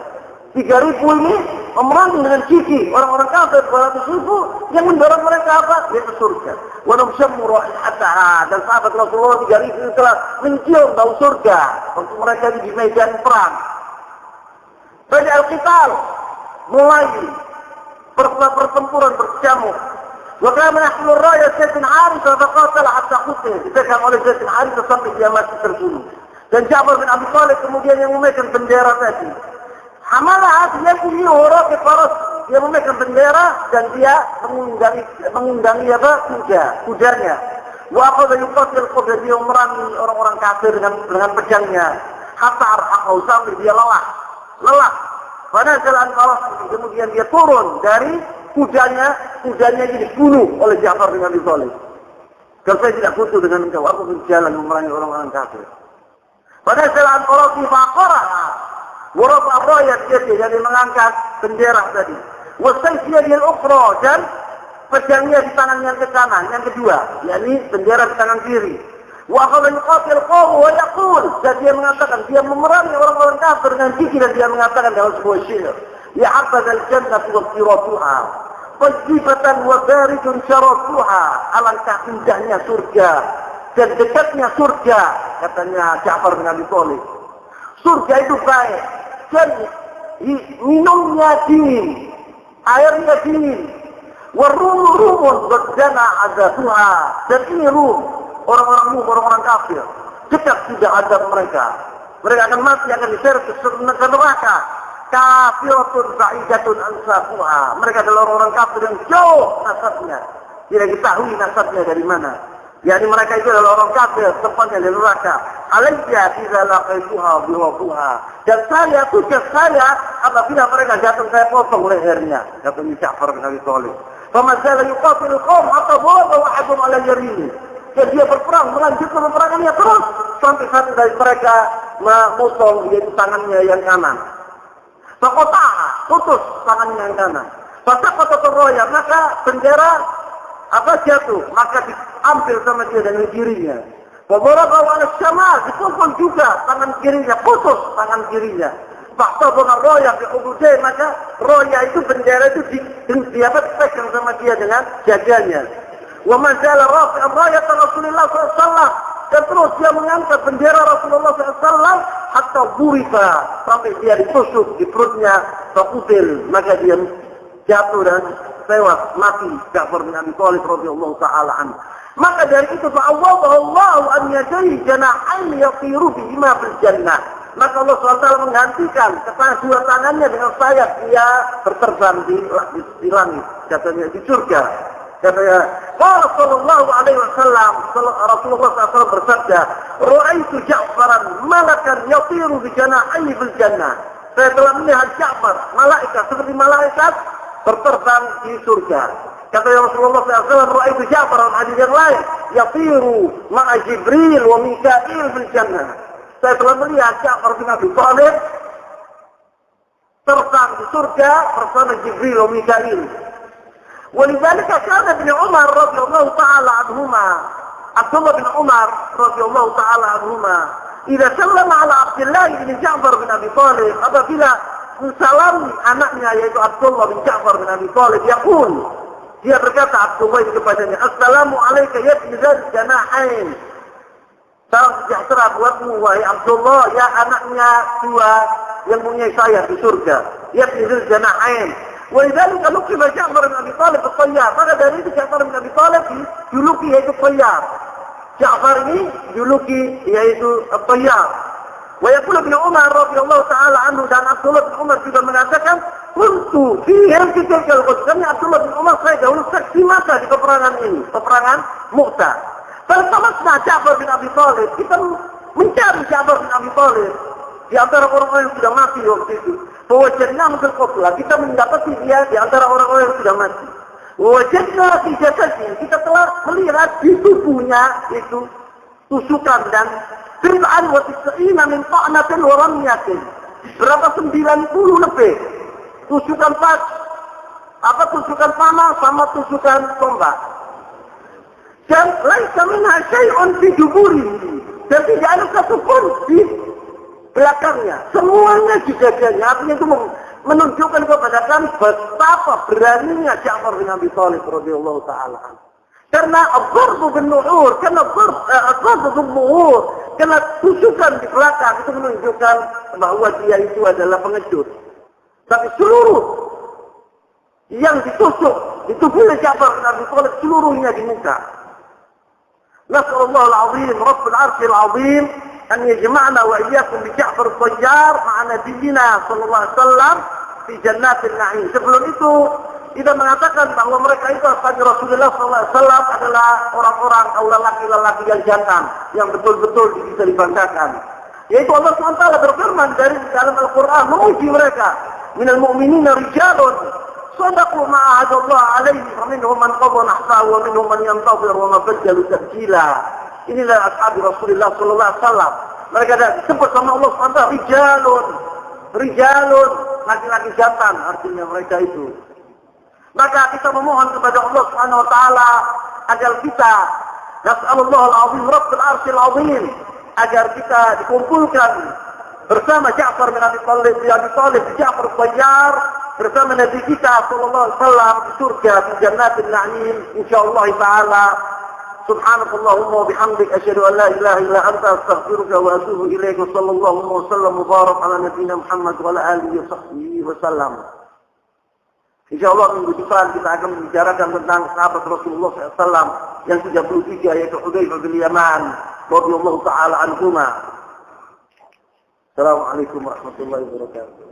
3.000 ini memerangi dengan gigi orang-orang kafir 200.000, yang mendorong mereka apa? Yaitu surga. وَنُمْشَمُّ رَائِحَتَهَا. Dan sahabat Rasulullah 3.000 itu telah mencium bau surga untuk mereka di medan perang. Pada al-qital mulai pertempuran berkecamuk. وكان يحمل الراية Zaid bin Harithah فقاتل حتى قتل. Dipegang oleh Zaid bin Harithah sampai dia mati terbunuh. Dan Ja'far bin Abi Thalib kemudian yang memegang bendera tadi. Hamalah dia punya orang ke paras, dia memegang bendera dan dia mengundang kudanya. Wa aqad yuqatil qad dia memerangi orang-orang kafir dengan pedangnya. Hatta arhaqau sampai dia lelah. Pada jalan paras kemudian dia turun dari kudanya ini dibunuh oleh Ja'far bin Abi Thalib. Kalau saya tidak butuh dengan engkau, aku berjalan memerangi orang-orang kafir. Pada jalan Qurati faqarah, warafa rayat jadi mengangkat bendera tadi. Wasayfiyah al-ukhra, dan pedangnya di tangan yang ke kanan, yang kedua, yakni bendera di tangan kiri. Wa akhadha yuqatil qawm wa yaqul, dan dia mengatakan dia memerangi orang-orang kafir dengan gigi dan dia mengatakan dalam sebuah syair, ya habadal jannatu wa siratuha tajibatan wa baridun syaratuha. Alangkah indahnya surga dan dekatnya surga, katanya Ja'far bin Abi Thalib. Surga itu baik dan minumnya dingin, airnya dingin. Warumun berdana azabuha, dan ini orang-orang kafir dekat sudah azab mereka. Mereka akan mati, akan diseret ke neraka. Kafiratun ba'idatun ansabuha. Mereka adalah orang-orang kafir yang jauh nasabnya. Tidak diketahui nasabnya dari mana. Yani mereka itu adalah orang kafir, tempatnya di neraka. Alayya idza laqaituha biwaquha. Dan tugas saya apabila mereka datang saya potong lehernya. Katanya Ja'far bin Abi Thalib. Famazala yuqatil qaum hatta daraba wahadun ala yarini. Dan dia berperang, melanjutkan peperangannya terus sampai satu dari mereka memotong yaitu tangannya yang kanan. Fakota, putus tangannya yang kanan. Fasaqata ar-raya, maka bendera jatuh, maka diambil sama dia dengan kirinya. Wa daraba ala syamal, dipukul juga tangan kirinya, putus tangan kirinya. Faktabana roya fi ubudai, maka roya itu bendera itu dipegang sama dia dengan jaganya. Wa man jala rafi'an rayat Rasulullah SAW, dan terus dia mengangkat bendera Rasulullah SAW hatta burifa, sampai dia ditusuk di perutnya, fakutil, maka dia jatuh dan tewas mati Ja'far bin Abi Thalib radhiyallahu taala anhu. Maka dari itu fa'awwadahu Allah an yadayhi janahain yatiru bihima fil jannah. Maka Allah SWT menggantikan kedua tangannya dengan sayap, dia berterbang di langit, katanya di surga. Katanya, qala sallallahu alaihi wasallam, Rasulullah SAW bersabda, "Ra'aitu Ja'faran malakan yatiru bi janahihi fil jannah." Saya telah melihat Ja'far, malaikat seperti malaikat berterbang di surga. Kata Rasulullah SAW, "Ra'aitu Ja'faran," hadis yang lain, "yatiru ma'a Jibril wa Mika'il fil jannah." Saya telah melihat Ja'far bin Abi Thalib terbang di surga bersama Jibril wa Mika'il. Walidzalika kana Ibnu Umar radhiyallahu ta'ala anhuma, Abdullah bin Umar radhiyallahu ta'ala anhuma, idza sallama ala Abdullah bin Ja'far bin Abi Thalib, apabila mensalami anaknya yaitu Abdullah bin Ja'far bin Abi Thalib, yaqul, dia berkata Abdullah itu kepadanya, "Assalamu alayka ya ibn Janahain." Salam sejahtera buatmu wahai Abdullah, ya anaknya dua yang punya saya di surga. Ya ibn Janahain. Wa idzalika luqiba Ja'far bin Abi Thalib at-Tayyar. Maka dari itu Ja'far bin Abi Thalib dijuluki yaitu Tayyar. Ja'far ini dijuluki yaitu at-Tayyar. Wa yaqulu Ibnu Umar radhiyallahu taala anhu, dan Abdullah bin Umar juga mengatakan, "Kuntu fi tilkal ghazwah." Abdullah bin Umar saya dahulu saksi mata di peperangan ini, peperangan Mu'tah. Pertama Ja'far bin Abi Thalib, kita mencari Ja'far bin Abi Thalib di antara orang-orang yang sudah mati waktu itu. Wajadna fil qatla, kita mendapati dia di antara orang-orang yang sudah mati. Wajadna fi jasadihi, kita telah melihat di tubuhnya itu tusukan dan fir'an wa tis'ina min ta'natin wa ramyatin. Berapa 90 lebih tusukan tusukan panah sama tusukan tombak. Dan laisa minha syai'un fi duburi, dan tidak ada satu pun di belakangnya, semuanya di dadanya. Artinya itu menunjukkan kepada kami betapa beraninya Ja'far bin Abi Thalib radhiyallahu taala. Karena ad-darbu bin nuhur, karena tusukan di belakang itu menunjukkan bahwa dia itu adalah pengejut. Tapi seluruh yang ditusuk di tubuhnya Ja'far bin Abi Thalib seluruhnya di muka. Nasallallahu al-azim, Rabbul Arsyil Azim, an yajma'na wa iyyakum bi Ja'far at-Tayyar ma'a nabiyyina sallallahu alaihi wasallam fi jannatin na'im. Sebelum itu kita mengatakan bahwa mereka itu ashabi Rasulullah sallallahu alaihi wasallam adalah orang-orang atau lelaki-lelaki yang jantan, yang betul-betul bisa dibanggakan. Yaitu Allah SWT berfirman dari dalam Al-Quran memuji mereka, minal mu'minina rijalun sadaqu ma ahadallah alaihi wa minhum man qada nahbahu wa minhum man yantazir wa ma baddalu tabdila. Inilah ashabi Rasulullah sallallahu alaihi wasallam. Mereka disebut sama Allah SWT rijalun, laki-laki jantan, artinya mereka itu. Maka kita memohon kepada Allah Subhanahu wa taala agar kita, nas'alullah al-azim Rabbul Arsyil Azim, agar kita dikumpulkan bersama Ja'far bin Abi Thalib, Ja'far Tayyar, bersama Nabi kita sallallahu alaihi wasallam di surga di jannatin na'im insyaallah taala. Subhanakallahumma wa bihamdik asyhadu an la ilaha illa anta astaghfiruka wa atubu ilaik. Sallallahu wa sallam mubarak ala nabiyyina Muhammad wa ala alihi wa sahbihi wa sallam. InsyaAllah minggu depan kita akan membicarakan tentang sahabat Rasulullah SAW yang 33 yaitu Hudzaifah bin Yaman radhiyallahu ta'ala anhuma. Assalamualaikum warahmatullahi wabarakatuh.